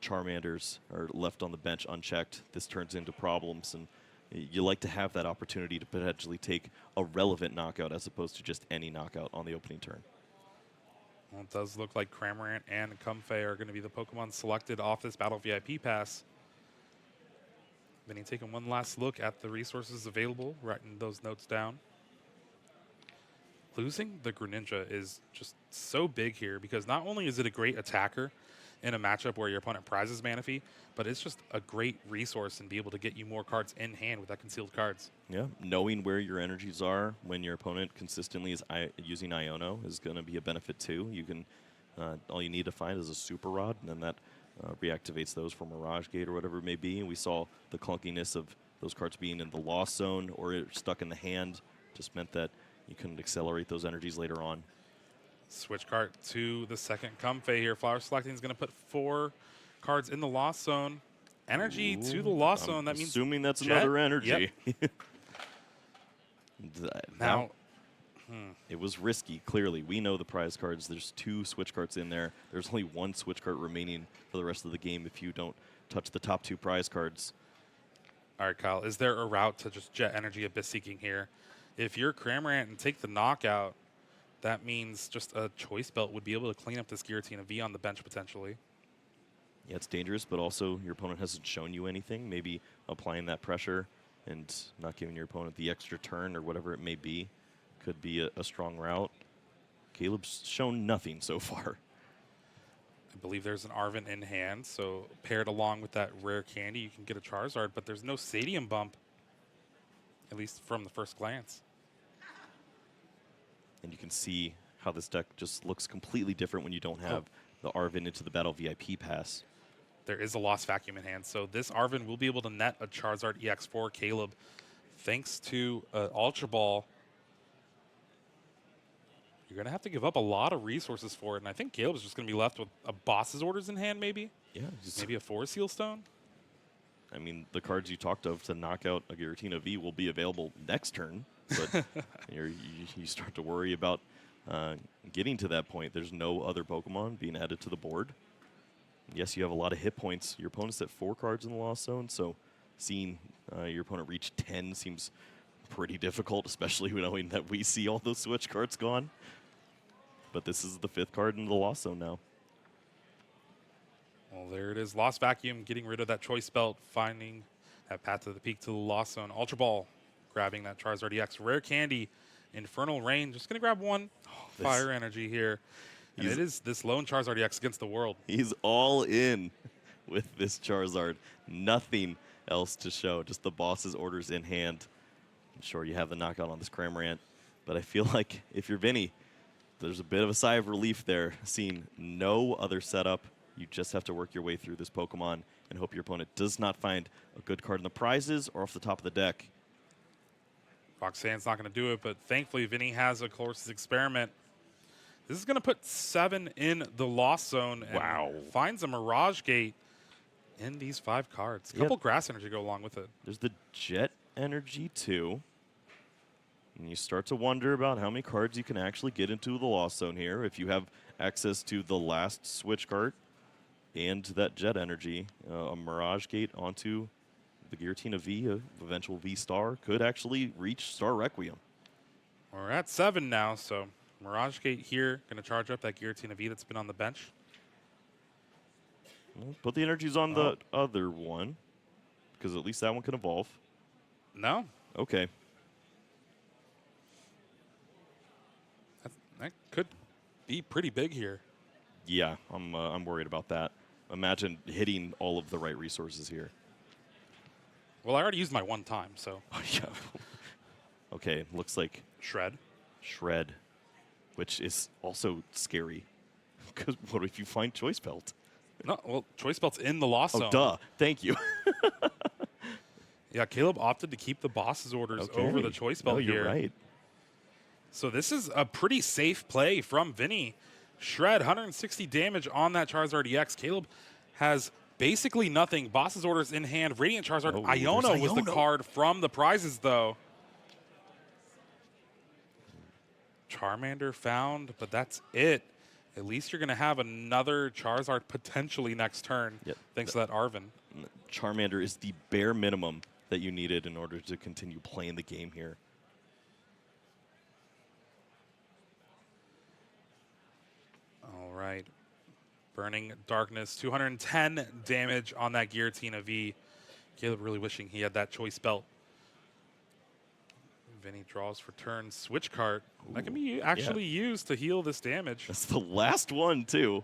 Charmanders are left on the bench unchecked, this turns into problems, and you like to have that opportunity to potentially take a relevant knockout as opposed to just any knockout on the opening turn. Well, it does look like Cramorant and Comfey are going to be the Pokemon selected off this Battle VIP pass. Vinny taking one last look at the resources available, writing those notes down. Losing the Greninja is just so big here because not only is it a great attacker in a matchup where your opponent prizes Manaphy, but it's just a great resource and be able to get you more cards in hand with that concealed cards. Yeah, knowing where your energies are when your opponent consistently is using Iono is going to be a benefit too. You can, all you need to find is a Super Rod, and then that reactivates those from Mirage Gate or whatever it may be. And we saw the clunkiness of those cards being in the lost zone or stuck in the hand just meant that you couldn't accelerate those energies later on. Switch card to the second Comfey here. Flower Selecting is going to put 4 cards in the lost zone. Energy to the lost zone. That means assuming that's Jet? another energy. Yep. Now, it was risky, clearly. We know the prize cards. There's 2 switch cards in there. There's only 1 switch card remaining for the rest of the game if you don't touch the top 2 prize cards. all right, Kyle, is there a route to just Jet Energy Abyss Seeking here? If you're Cramorant and take the knockout, that means just a Choice Belt would be able to clean up this Giratina V on the bench potentially. Yeah, it's dangerous, but also your opponent hasn't shown you anything. Maybe applying that pressure and not giving your opponent the extra turn or whatever it may be could be a strong route. Caleb's shown nothing so far. I believe there's an Arven in hand, so paired along with that rare candy, you can get a Charizard, but there's no Stadium Bump, at least from the first glance. And you can see how this deck just looks completely different when you don't have the Arven into the Battle VIP pass. There is a Lost Vacuum in hand, so this Arven will be able to net a Charizard EX for Caleb thanks to Ultra Ball. You're going to have to give up a lot of resources for it, and I think Caleb's just going to be left with a Boss's Orders in hand, maybe? Yeah. Maybe a Forest Seal Stone? I mean, the cards you talked of to knock out a Giratina V will be available next turn, but you start to worry about getting to that point. There's no other Pokemon being added to the board. Yes, you have a lot of hit points. Your opponent's at 4 cards in the Lost Zone, so seeing your opponent reach 10 seems pretty difficult, especially knowing that we see all those switch cards gone. But this is the 5th card in the Lost Zone now. Well, there it is. Lost Vacuum, getting rid of that Choice Belt, finding that path to the peak to the Lost Zone. Ultra Ball, grabbing that Charizard EX. Rare Candy, Infernal Rain, just going to grab one Fire Energy here. And it is this lone Charizard EX against the world. He's all in with this Charizard. Nothing else to show, just the boss's orders in hand. I'm sure you have the knockout on this Cramorant, but I feel like if you're Vinny, there's a bit of a sigh of relief there, seeing no other setup. You just have to work your way through this Pokemon and hope your opponent does not find a good card in the prizes or off the top of the deck. Roxanne's not going to do it, but thankfully Vinny has a Colossus Experiment. This is going to put 7 in the Lost Zone and finds a Mirage Gate in these 5 cards. A couple Grass Energy go along with it. There's the Jet Energy too. And you start to wonder about how many cards you can actually get into the Lost Zone here. If you have access to the last switch card and that Jet Energy, a Mirage Gate onto the Giratina V, a eventual V-Star, could actually reach Star Requiem. We're at 7 now, so Mirage Gate here, going to charge up that Giratina V that's been on the bench. Well, put the energies on the other one, because at least that one can evolve. No. Okay. That could be pretty big here. Yeah, I'm worried about that. Imagine hitting all of the right resources here. Well, I already used my one time, so. Yeah. Okay, looks like Shred, which is also scary because what if you find Choice Belt? No, well, Choice Belt's in the loss zone. Oh, duh. Thank you. Yeah, Caleb opted to keep the boss's orders over the Choice Belt you're here. right. So this is a pretty safe play from Vinny. Shred, 160 damage on that Charizard EX. Caleb has basically nothing. Boss's orders in hand. Radiant Charizard. Oh, Iono was the card from the prizes, though. Charmander found, but that's it. At least you're going to have another Charizard potentially next turn, thanks to that Arven. Charmander is the bare minimum that you needed in order to continue playing the game here. All right. Burning Darkness, 210 damage on that Giratina V. Caleb really wishing he had that Choice Belt. Vinny draws for turn. Switch cart. That can be actually used to heal this damage. That's the last one, too.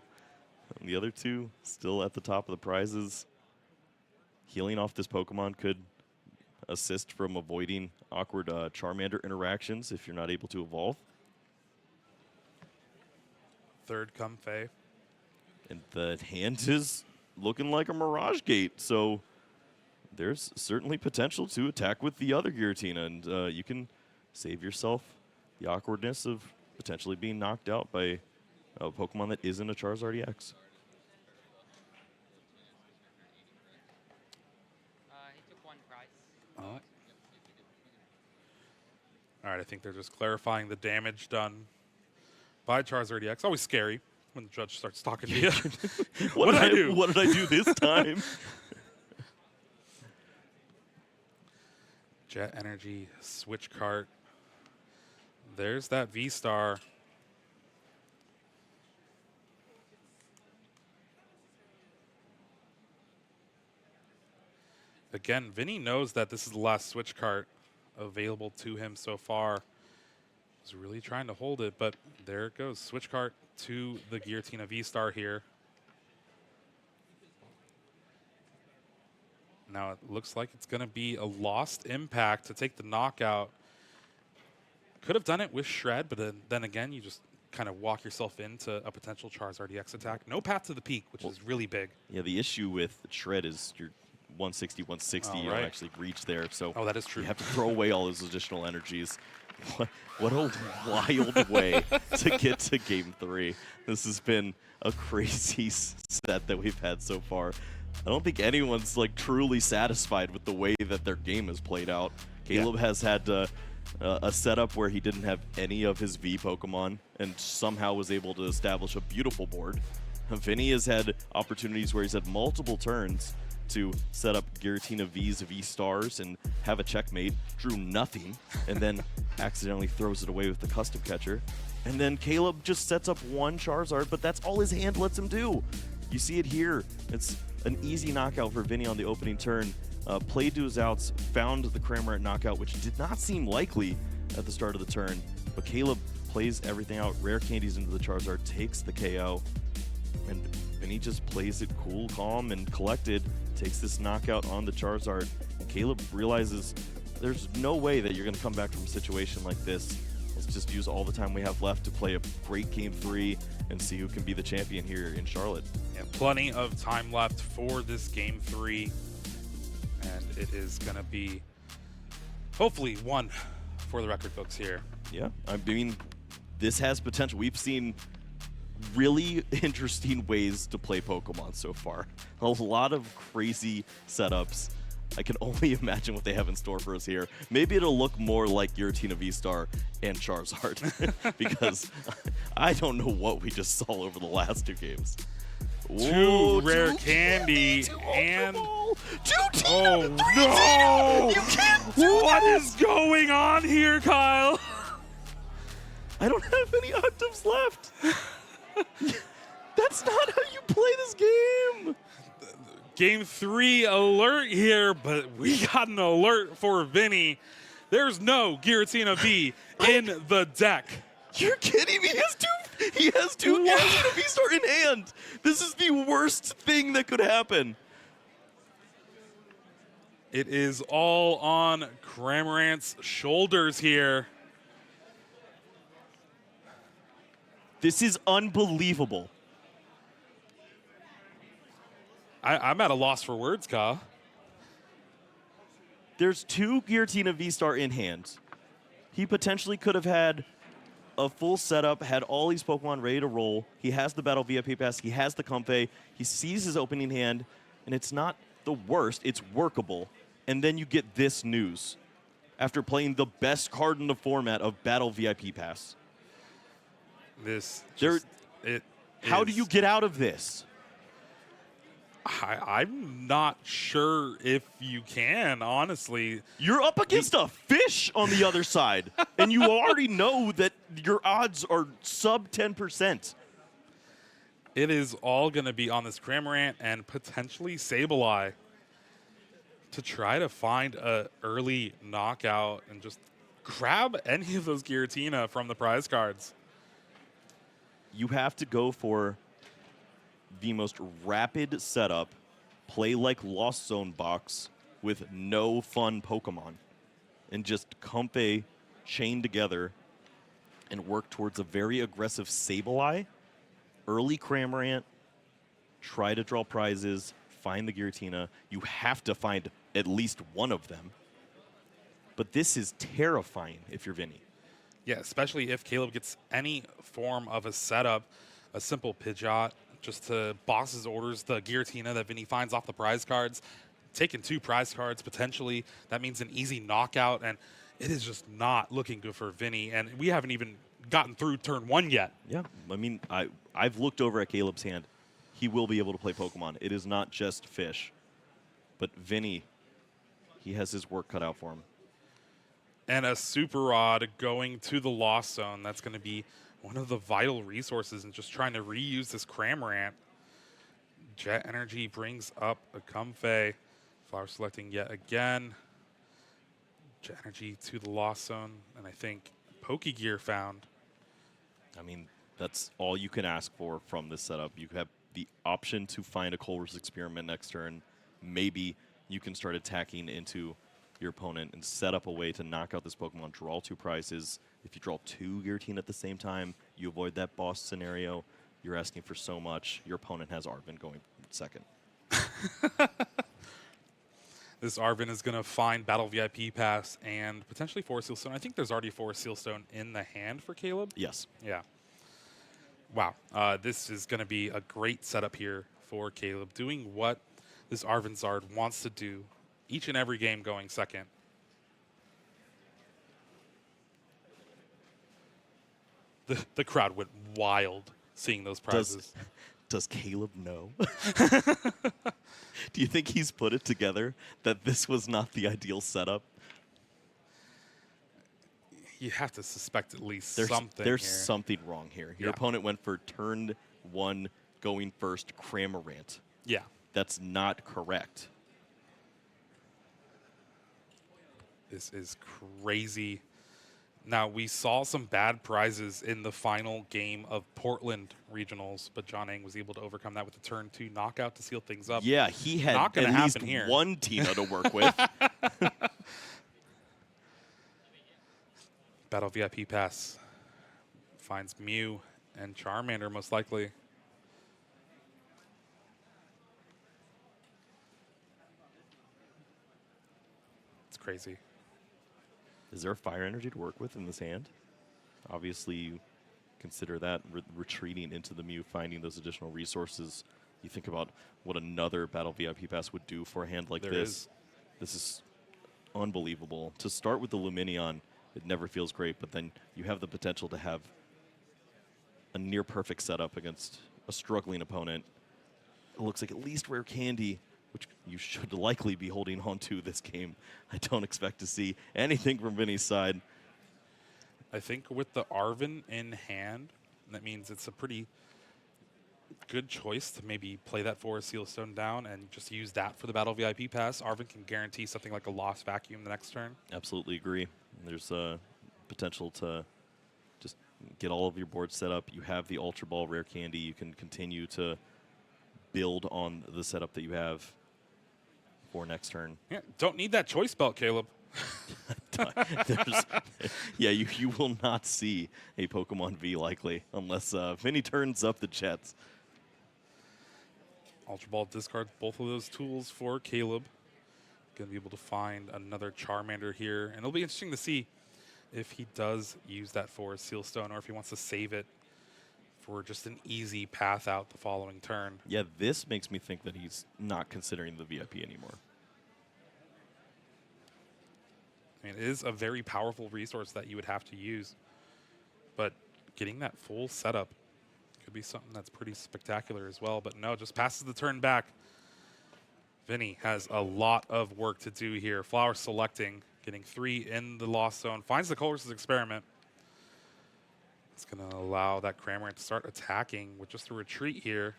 And the other two still at the top of the prizes. Healing off this Pokemon could assist from avoiding awkward Charmander interactions if you're not able to evolve. Third Comfey. And the hand is looking like a Mirage Gate, so there's certainly potential to attack with the other Giratina, and you can save yourself the awkwardness of potentially being knocked out by a Pokemon that isn't a Charizard EX. He took one prize. Oh. All right, I think they're just clarifying the damage done by Charizard EX. Always scary when the judge starts talking to you. What did I do? What did I do this time? Jet Energy, Switch Cart. There's that V-Star. Again, Vinny knows that this is the last Switch Cart available to him so far. He's really trying to hold it, but there it goes. Switch Cart to the Giratina V-Star here. Now it looks like it's going to be a lost impact to take the knockout. Could have done it with Shred, but then again, you just kind of walk yourself into a potential Charizard EX attack. No path to the peak, which is really big. Yeah, the issue with Shred is you're 160, 160. You don't actually reach there. So that is true. You have to throw away all those additional energies. What a wild way to get to Game 3. This has been a crazy set that we've had so far. I don't think anyone's like truly satisfied with the way that their game has played out. Caleb has had a setup where he didn't have any of his V Pokemon and somehow was able to establish a beautiful board. Vinny has had opportunities where he's had multiple turns to set up Giratina V's V-Stars and have a checkmate, drew nothing, and then accidentally throws it away with the custom catcher. And then Caleb just sets up one Charizard, but that's all his hand lets him do. You see it here. It's an easy knockout for Vinny on the opening turn. Played to his outs, found the Cramorant knockout, which did not seem likely at the start of the turn. But Caleb plays everything out, rare candies into the Charizard, takes the KO, and Vinny just plays it cool, calm, and collected, takes this knockout on the Charizard. And Caleb realizes there's no way that you're going to come back from a situation like this. Let's just use all the time we have left to play a great Game 3 and see who can be the champion here in Charlotte. Yeah, plenty of time left for this Game 3. And it is going to be hopefully one for the record books here. Yeah, I mean, this has potential. We've seen really interesting ways to play Pokemon so far. A lot of crazy setups. I can only imagine what they have in store for us here. Maybe it'll look more like Giratina V-Star and Charizard because I don't know what we just saw over the last two games. Two rare candy and oh no! You can't do What is going on here, Kyle? I don't have any octaves left. That's not how you play this game. Game 3 alert here, but we got an alert for Vinny. There's no Giratina V in the deck. You're kidding me? He has two Giratina V-Star in hand. This is the worst thing that could happen. It is all on Cramorant's shoulders here. This is unbelievable. I'm at a loss for words, Ka. There's 2 Giratina V-Star in hand. He potentially could have had a full setup, had all these Pokemon ready to roll. He has the Battle VIP Pass. He has the Comfey. He sees his opening hand, and it's not the worst. It's workable. And then you get this news after playing the best card in the format of Battle VIP Pass. How do you get out of this? I'm not sure if you can, honestly. You're up against a fish on the other side, and you already know that your odds are sub 10%. It is all going to be on this Cramorant and potentially Sableye to try to find a early knockout and just grab any of those Giratina from the prize cards. You have to go for the most rapid setup, play like Lost Zone box with no fun Pokemon, and just Comfey chain together and work towards a very aggressive Sableye, early Cramorant, try to draw prizes, find the Giratina. You have to find at least one of them. But this is terrifying if you're Vinny. Yeah, especially if Caleb gets any form of a setup, a simple Pidgeot, just to boss's orders the Giratina that Vinny finds off the prize cards, taking 2 prize cards potentially. That means an easy knockout, and it is just not looking good for Vinny. And we haven't even gotten through turn 1 yet. Yeah, I mean, I've looked over at Caleb's hand. He will be able to play Pokemon. It is not just fish. But Vinny, he has his work cut out for him. And a Super Rod going to the Lost Zone. That's going to be one of the vital resources in just trying to reuse this Cramorant. Jet Energy brings up a Comfey. Flower selecting yet again. Jet Energy to the Lost Zone. And I think Pokegear found. I mean, that's all you can ask for from this setup. You have the option to find a Culver's Experiment next turn. Maybe you can start attacking into your opponent and set up a way to knock out this Pokemon, draw 2 prizes. If you draw 2 Giratina at the same time, you avoid that boss scenario. You're asking for so much. Your opponent has Arvin going second. This Arvin is going to find Battle VIP Pass and potentially Forest Seal Stone. I think there's already Forest Seal Stone in the hand for Caleb. Yes. Yeah. Wow. This is going to be a great setup here for Caleb, doing what this Arvin Zard wants to do each and every game, going second. The crowd went wild seeing those prizes. Does Caleb know? Do you think he's put it together that this was not the ideal setup? You have to suspect at least There's something something wrong here. Your opponent went for turn 1 going first Cramorant. Yeah. That's not correct. This is crazy. Now, we saw some bad prizes in the final game of Portland Regionals, but John Ang was able to overcome that with the turn 2 knockout to seal things up. Yeah, he had Not gonna at least happen here. one Tina to work with. Battle VIP Pass finds Mew and Charmander, most likely. It's crazy. Is there a Fire Energy to work with in this hand? Obviously, you consider that retreating into the Mew, finding those additional resources. You think about what another Battle VIP Pass would do for a hand like this. This is unbelievable. To start with the Lumineon, it never feels great, but then you have the potential to have a near-perfect setup against a struggling opponent. It looks like at least Rare Candy, which you should likely be holding on to this game. I don't expect to see anything from Vinny's side. I think with the Arvin in hand, that means it's a pretty good choice to maybe play that Forest Seal Stone down and just use that for the Battle VIP Pass. Arvin can guarantee something like a Lost Vacuum the next turn. Absolutely agree. There's a potential to just get all of your boards set up. You have the Ultra Ball Rare Candy. You can continue to build on the setup that you have for next turn. Yeah, don't need that choice belt, Caleb. Yeah, you will not see a Pokemon V likely unless Vinny turns up the jets. Ultra Ball discards both of those tools for Caleb. Going to be able to find another Charmander here. And it'll be interesting to see if he does use that for a Seal Stone or if he wants to save it for just an easy path out the following turn. Yeah, this makes me think that he's not considering the VIP anymore. I mean, it is a very powerful resource that you would have to use. But getting that full setup could be something that's pretty spectacular as well. But no, just passes the turn back. Vinny has a lot of work to do here. Flower selecting, getting 3 in the Lost Zone. Finds the Colress's Experiment. It's going to allow that Cramorant to start attacking with just a retreat here.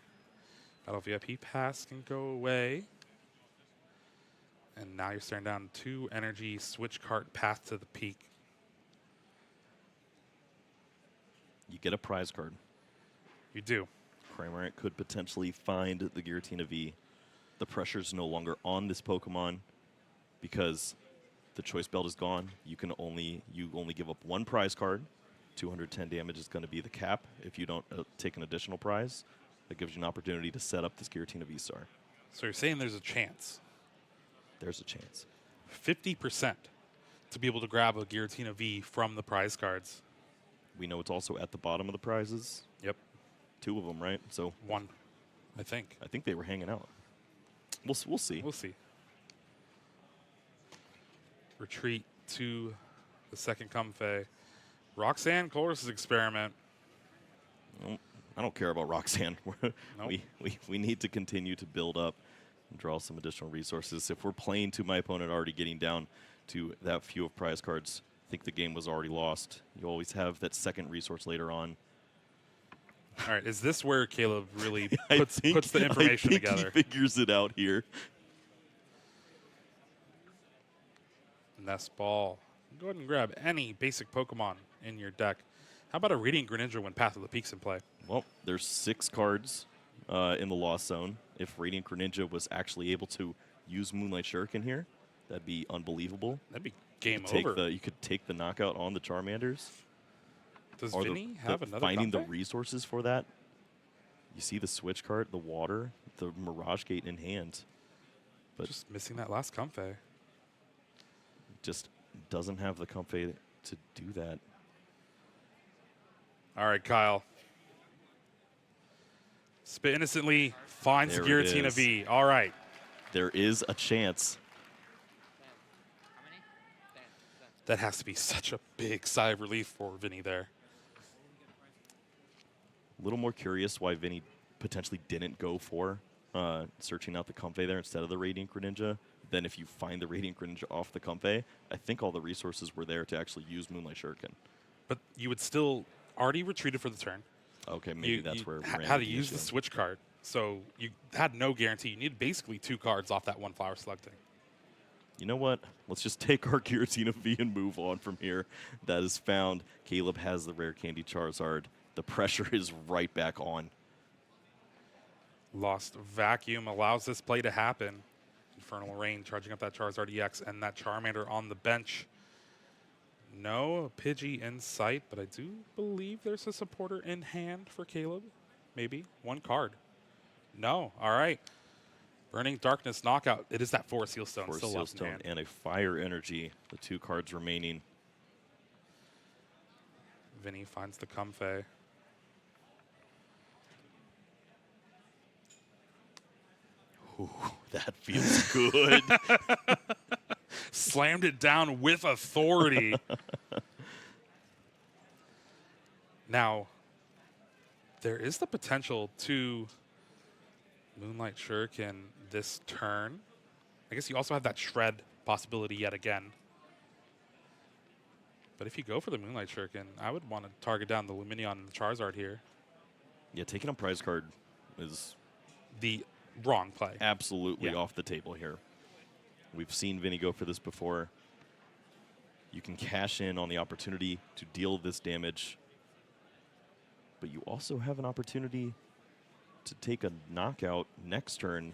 Battle VIP pass can go away. And now you're staring down 2 energy switch cart path to the peak. You get a prize card. You do. Cramorant could potentially find the Giratina V. The pressure's no longer on this Pokemon because the choice belt is gone. You only give up 1 prize card. 210 damage is going to be the cap if you don't take an additional prize. That gives you an opportunity to set up this Giratina V-Star. So you're saying there's a chance. There's a chance. 50% to be able to grab a Giratina V from the prize cards. We know it's also at the bottom of the prizes. Yep. 2 of them, right? So 1, I think. I think they were hanging out. We'll see. We'll see. Retreat to the second Comfey. Roxanne Colress's Experiment. I don't care about Roxanne. Nope. We need to continue to build up and draw some additional resources. If we're playing to my opponent already getting down to that few of prize cards, I think the game was already lost. You always have that second resource later on. All right, is this where Caleb really puts the information together? He figures it out here. Nest Ball. Go ahead and grab any basic Pokemon in your deck. How about a Radiant Greninja when Path of the Peak's in play? Well, there's 6 cards in the Lost Zone. If Radiant Greninja was actually able to use Moonlight Shuriken here, that'd be unbelievable. That'd be game over. over. You could take the knockout on the Charmanders. Does Vinny have another finding Comfey? the resources for that? You see the switch card, the water, the Mirage Gate in hand. But Just missing that last Comfey. just doesn't have the Comfey to do that. All right, Kyle. Spit innocently, finds There the it Giratina is. V. All right. There is a chance. How many? 10. That has to be such a big sigh of relief for Vinny there. A little more curious why Vinny potentially didn't go for searching out the Comfey there instead of the Radiant Greninja. Then if you find the Radiant Greninja off the Comfey, I think all the resources were there to actually use Moonlight Shuriken. But you would still already retreated for the turn. Okay, maybe that's you where we had ran to into use the issue. switch card. So you had no guarantee. You needed basically 2 cards off that 1 flower selecting. You know what? Let's just take our Giratina V and move on from here. That is found. Caleb has the Rare Candy Charizard. The pressure is right back on. Lost Vacuum allows this play to happen. Infernal Rain charging up that Charizard EX and that Charmander on the bench. No Pidgey in sight, but I do believe there's a supporter in hand for Caleb. Maybe 1 card. No. All right. Burning Darkness knockout. It is that 4 Seal Stone For still Seal left in Stone hand. and a Fire Energy. The 2 cards remaining. Vinny finds the Comfey. Ooh, that feels good. Slammed it down with authority. Now, there is the potential to Moonlight Shuriken this turn. I guess you also have that Shred possibility yet again. But if you go for the Moonlight Shuriken, I would want to target down the Lumineon and the Charizard here. Yeah, taking a prize card is The wrong play. absolutely Yeah. off the table here. We've seen Vinny go for this before. You can cash in on the opportunity to deal this damage, but you also have an opportunity to take a knockout next turn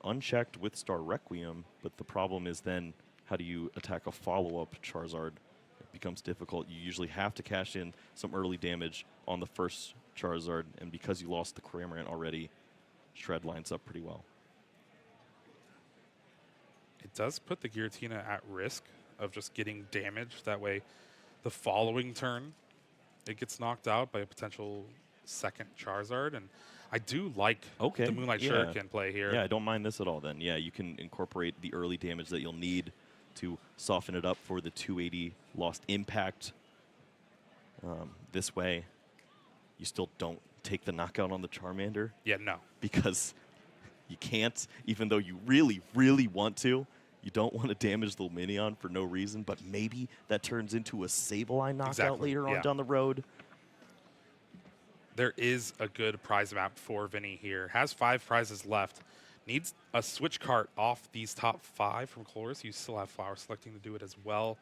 unchecked with Star Requiem, but the problem is then how do you attack a follow-up Charizard? It becomes difficult. You usually have to cash in some early damage on the first Charizard, and because you lost the Cramorant already, Shred lines up pretty well. It does put the Giratina at risk of just getting damaged. That way, the following turn, it gets knocked out by a potential second Charizard. And I do like the Moonlight Shuriken play here. Yeah, I don't mind this at all then. Yeah, you can incorporate the early damage that you'll need to soften it up for the 280 lost impact. This way, you still don't take the knockout on the Charmander. Yeah, no. Because you can't, even though you really, really want to. You don't want to damage the Lumineon for no reason, but maybe that turns into a Sableye knockout later on down the road. There is a good prize map for Vinny here. Has 5 prizes left. Needs a switch cart off these top 5 from Chloris. You still have Flower Selecting to do it, as well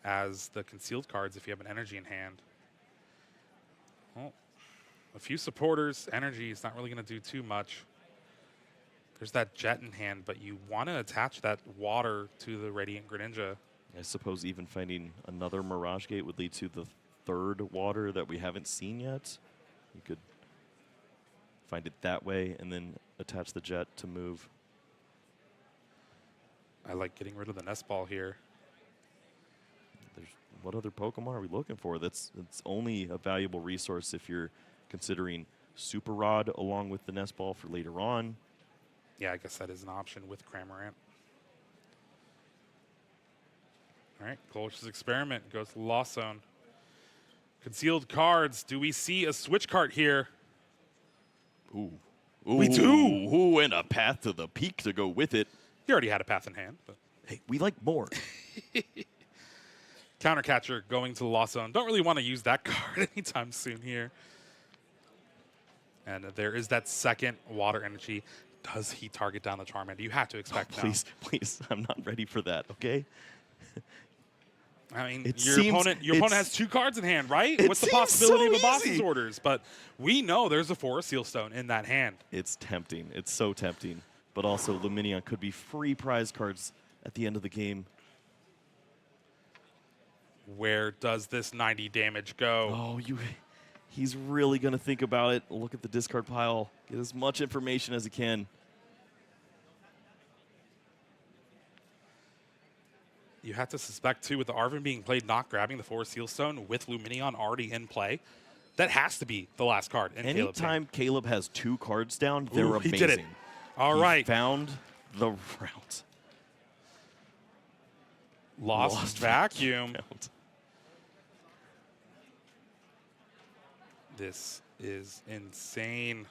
as the concealed cards if you have an energy in hand. Well, a few supporters. Energy is not really going to do too much. There's that jet in hand, but you want to attach that water to the Radiant Greninja. I suppose even finding another Mirage Gate would lead to the 3rd water that we haven't seen yet. You could find it that way and then attach the jet to move. I like getting rid of the Nest Ball here. What other Pokemon are we looking for? It's only a valuable resource if you're considering Super Rod along with the Nest Ball for later on. Yeah, I guess that is an option with Cramorant. All right, Colch's Experiment goes to the Lost Zone. Concealed cards. Do we see a switch cart here? Ooh. We do. Ooh, and a Path to the Peak to go with it. He already had a path in hand. But hey, we like more. Counter Catcher going to the Lost Zone. Don't really want to use that card anytime soon here. And there is that second Water Energy. Does he target down the Charmander? You have to expect no. Please, I'm not ready for that, okay? I mean, your opponent has 2 cards in hand, right? What's the possibility of a boss's orders? But we know there's a Forest Seal Stone in that hand. It's tempting. It's so tempting. But also, Lumineon could be free prize cards at the end of the game. Where does this 90 damage go? Oh, he's really going to think about it. Look at the discard pile. Get as much information as he can. You have to suspect, too, with the Arven being played, not grabbing the Forest Seal Stone with Lumineon already in play. That has to be the last card in Caleb's hand. Anytime Caleb has 2 cards down, they're amazing. He did it. All right. He found the route. Lost Vacuum. This is insane.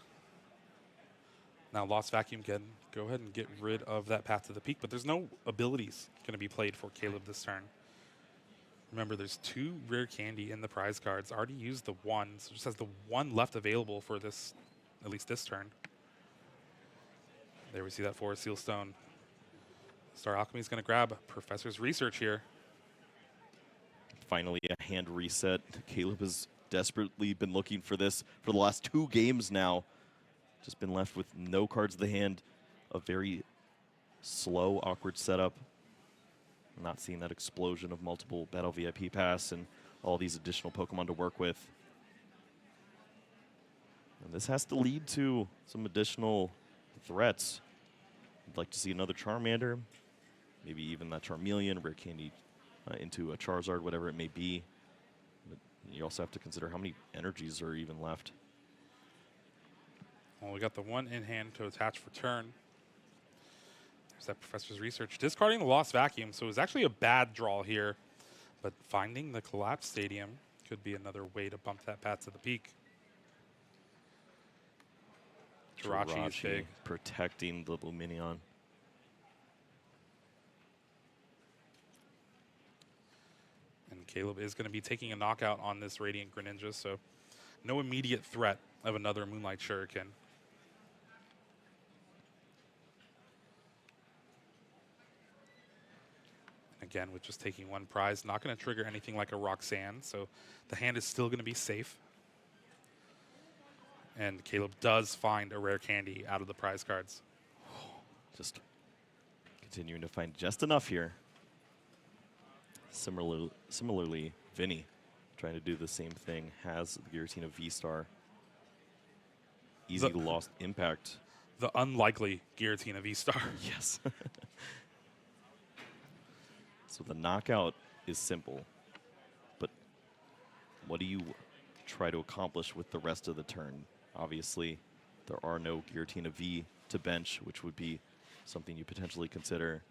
Now, Lost Vacuum can go ahead and get rid of that Path to the Peak, but there's no abilities going to be played for Caleb this turn. Remember, there's 2 rare candy in the prize cards. Already used the 1, so just has the 1 left available for this, at least this turn. There we see that Forest Seal Stone. Star Alchemy is going to grab Professor's Research here. Finally, a hand reset. Caleb has desperately been looking for this for the last 2 games now. Just been left with no cards in the hand. A very slow, awkward setup. Not seeing that explosion of multiple Battle VIP Pass and all these additional Pokemon to work with. And this has to lead to some additional threats. I'd like to see another Charmander, maybe even that Charmeleon, rare candy into a Charizard, whatever it may be. But you also have to consider how many energies are even left. Well, we got the 1 in hand to attach for turn. There's that Professor's Research. Discarding the Lost Vacuum, so it was actually a bad draw here. But finding the Collapse Stadium could be another way to bump that Path to the Peak. Jirachi is big. Protecting the Lumineon. And Caleb is going to be taking a knockout on this Radiant Greninja, so no immediate threat of another Moonlight Shuriken. Again, with just taking 1 prize, not going to trigger anything like a Roxanne, so the hand is still going to be safe. And Caleb does find a rare candy out of the prize cards. Just continuing to find just enough here. Similarly, Vinny trying to do the same thing, has the Giratina V-Star. Easy lost impact. the unlikely Giratina V-Star. Yes. So the knockout is simple, but what do you try to accomplish with the rest of the turn? Obviously, there are no Giratina V to bench, which would be something you potentially consider.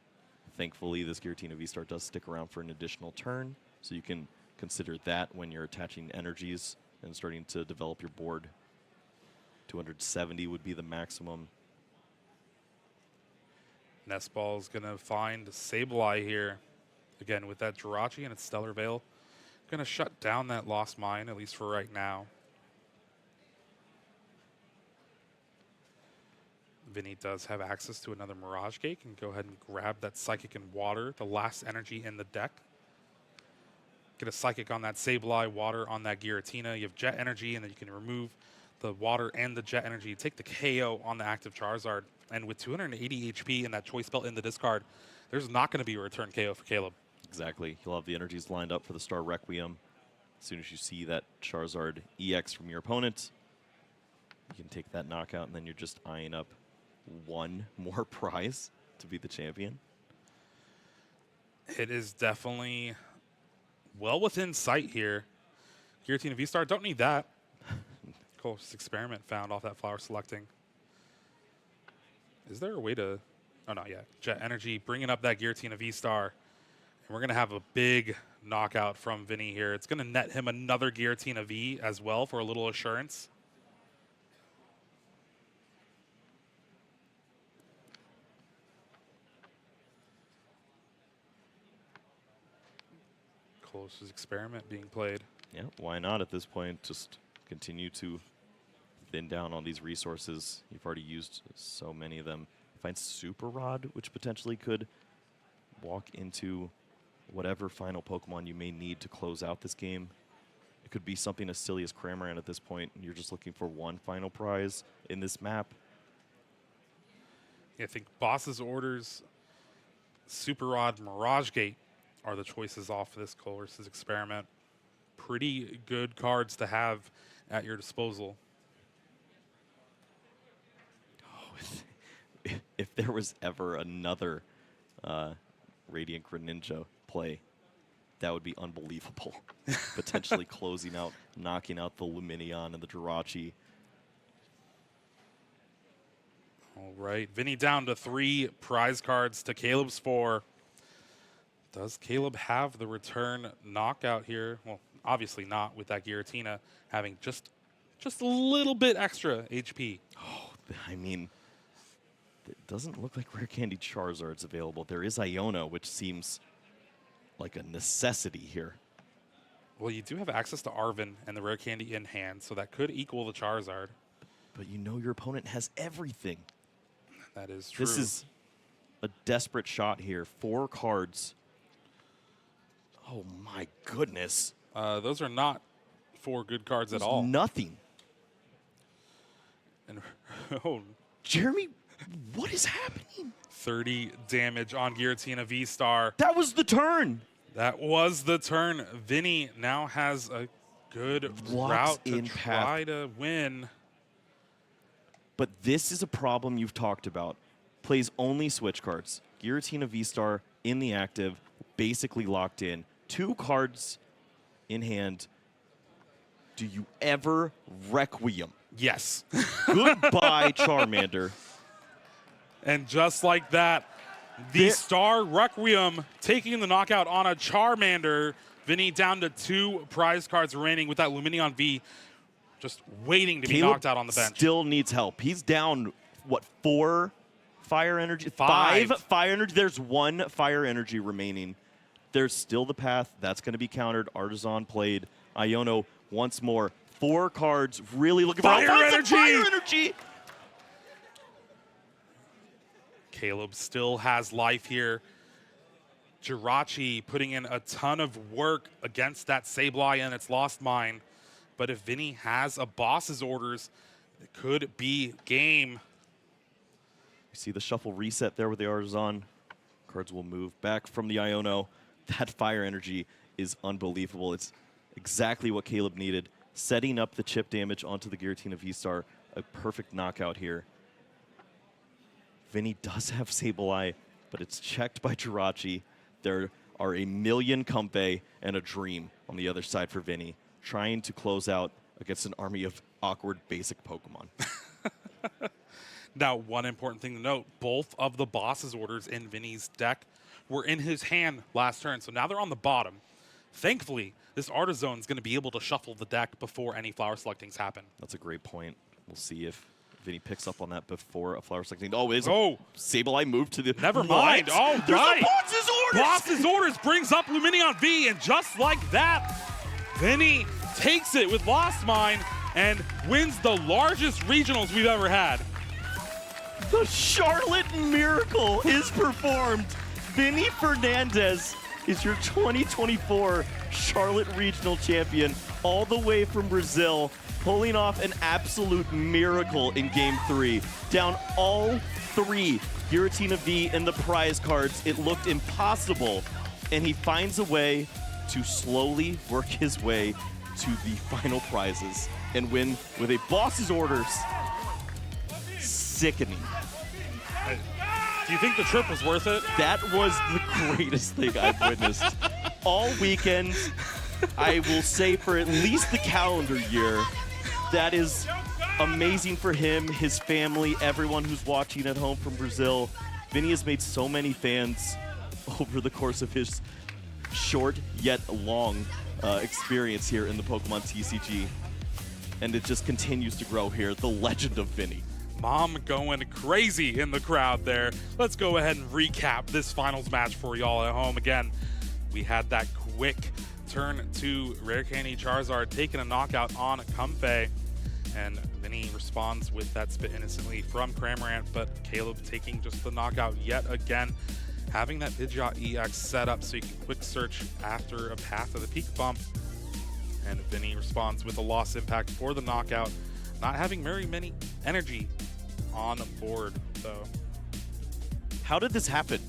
Thankfully, this Giratina V-Star does stick around for an additional turn, so you can consider that when you're attaching energies and starting to develop your board. 270 would be the maximum. Nestball is going to find Sableye here. Again, with that Jirachi and its Stellar Veil. Going to shut down that Lost Mine, at least for right now. Vinny does have access to another Mirage Gate. Can go ahead and grab that Psychic and Water, the last energy in the deck. Get a Psychic on that Sableye, Water on that Giratina. You have Jet Energy, and then you can remove the Water and the Jet Energy. Take the KO on the active Charizard. And with 280 HP and that Choice Belt in the discard, there's not going to be a return KO for Caleb. Exactly. You'll have the energies lined up for the Star Requiem. As soon as you see that Charizard EX from your opponent, you can take that knockout, and then you're just eyeing up one more prize to be the champion. It is definitely well within sight here. Giratina V-Star, don't need that. Close experiment found off that flower selecting. Is there a way to... Oh, no, yeah. Jet Energy bringing up that Giratina V-Star. And we're going to have a big knockout from Vinny here. It's going to net him another Giratina V as well for a little assurance. Closest experiment being played. Yeah, why not at this point? Just continue to thin down on these resources. You've already used so many of them. Find Super Rod, which potentially could walk into whatever final Pokemon you may need to close out this game. It could be something as silly as Cramorant at this point. You're just looking for one final prize in this map. Yeah, I think Boss's Orders, Super Rod, Mirage Gate are the choices off this Colress's experiment. Pretty good cards to have at your disposal. Oh, if there was ever another Radiant Greninja play, that would be unbelievable. Potentially closing out, knocking out the Lumineon and the Jirachi. All right, Vinny down to 3 prize cards to Caleb's 4. Does Caleb have the return knockout here? Well, obviously not with that Giratina having just a little bit extra HP. Oh, I mean, it doesn't look like Rare Candy Charizard's available. There is Iono, which seems like a necessity here. Well, you do have access to Arven and the Rare Candy in hand, so that could equal the Charizard. But you know your opponent has everything. That is true. This is a desperate shot here. 4 cards. Oh my goodness. Those are not 4 good cards at all. Nothing. And oh, Jeremy, what is happening? 30 damage on Giratina V-Star. That was the turn. That was the turn. Vinny now has a good route to try to win. But this is a problem you've talked about. Plays only switch cards. Giratina V-Star in the active, basically locked in. 2 cards in hand. Do you ever Requiem? Yes. Goodbye, Charmander. And just like that, the Star Requiem taking the knockout on a Charmander. Vinny down to 2 prize cards remaining with that Lumineon V just waiting to be knocked out on the bench. Still needs help. He's down, what, 4 fire energy? 5 fire energy. There's 1 fire energy remaining. There's still the path. That's going to be countered. Artisan played. Iono once more. 4 cards. Really looking for fire energy. Fire energy. Caleb still has life here. Jirachi putting in a ton of work against that Sableye and its Lost Mine. But if Vinny has a Boss's Orders, it could be game. You see the shuffle reset there with the Artisan. Cards will move back from the Iono. That fire energy is unbelievable. It's exactly what Caleb needed. Setting up the chip damage onto the Giratina V-Star. A perfect knockout here. Vinny does have Sableye, but it's checked by Jirachi. There are a million Compe and a Dream on the other side for Vinny, trying to close out against an army of awkward basic Pokemon. Now, one important thing to note, both of the boss's orders in Vinny's deck were in his hand last turn, so now they're on the bottom. Thankfully, this Artizone is going to be able to shuffle the deck before any flower selectings happen. That's a great point. We'll see if Vinny picks up on that before a flower selecting. Oh, it is Sableye moved to the... Never mind. Oh, There's right. a boss's orders! Boss's orders brings up Lumineon V, and just like that, Vinny takes it with Lost Mine and wins the largest regionals we've ever had. The Charlotte Miracle is performed. Vinny Fernandes is your 2024 Charlotte Regional Champion, all the way from Brazil, pulling off an absolute miracle in Game 3. Down all 3 Giratina V in the prize cards. It looked impossible, and he finds a way to slowly work his way to the final prizes and win with a boss's orders. Sickening. Do you think the trip was worth it? That was the greatest thing I've witnessed all weekend. I will say for at least the calendar year. That is amazing for him, his family, everyone who's watching at home from Brazil. Vinny has made so many fans over the course of his short yet long experience here in the Pokemon TCG. And it just continues to grow here. The legend of Vinny. Mom going crazy in the crowd there. Let's go ahead and recap this finals match for y'all at home. Again, we had that quick turn to Rare Candy Charizard taking a knockout on Compe, and Vinny responds with that Spit Innocently from Cramorant, but Caleb taking just the knockout yet again, having that Pidgeot EX set up so you can quick search after a Path of the Peak bump, and Vinny responds with a Lost Impact for the knockout, not having very many energy on board, though. How did this happen?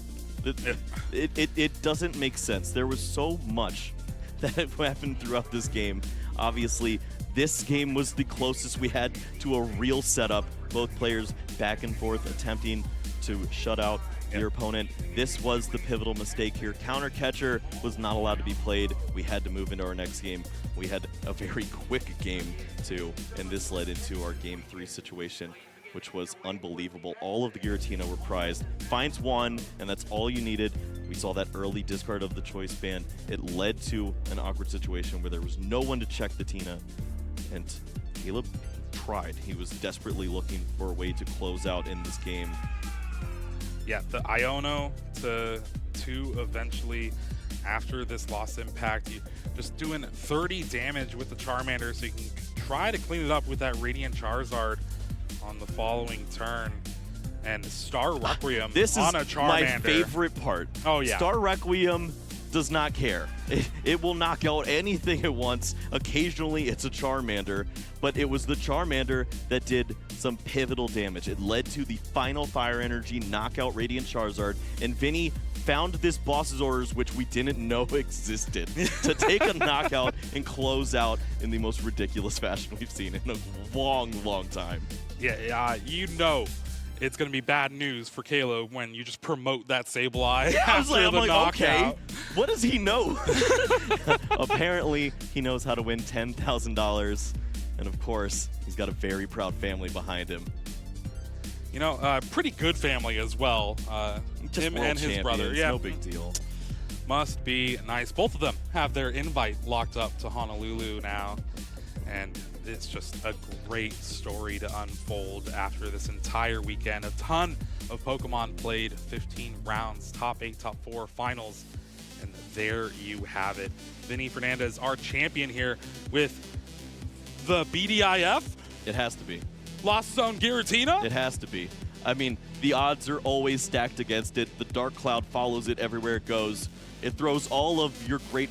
It doesn't make sense. There was so much that happened throughout this game. Obviously, this game was the closest we had to a real setup. Both players back and forth attempting to shut out your opponent. This was the pivotal mistake here. Counter Catcher was not allowed to be played. We had to move into our next game. We had a very quick game too, and this led into our Game 3 situation, which was unbelievable. All of the Giratina were prized. Finds one, and that's all you needed. We saw that early discard of the Choice Band. It led to an awkward situation where there was no one to check the Tina, and Caleb tried. He was desperately looking for a way to close out in this game. Yeah, the Iono to 2 eventually after this Lost Impact. You just doing 30 damage with the Charmander, so you can try to clean it up with that Radiant Charizard on the following turn. And Star Requiem this on a is Charmander. my favorite part. Oh, yeah. Star Requiem does not care. It will knock out anything it wants. Occasionally, it's a Charmander, but it was the Charmander that did some pivotal damage. It led to the final Fire Energy knockout Radiant Charizard, and Vinny found this boss's orders, which we didn't know existed, to take a knockout and close out in the most ridiculous fashion we've seen in a long, long time. Yeah, you know it's going to be bad news for Caleb when you just promote that Sableye after I'm the like, knockout. okay, what does he know? Apparently, he knows how to win $10,000, and of course, he's got a very proud family behind him. You know, pretty good family as well. Just Him world and his brother. champions, Yeah, no big deal. must be nice. Both of them have their invite locked up to Honolulu now, and it's just a great story to unfold after this entire weekend. A ton of Pokemon played, 15 rounds, top 8, top 4 finals, and there you have it. Vinny Fernandes, our champion here with the BDIF. It has to be. Lost Zone Giratina. It has to be. I mean, the odds are always stacked against it. The Dark Cloud follows it everywhere it goes. It throws all of your great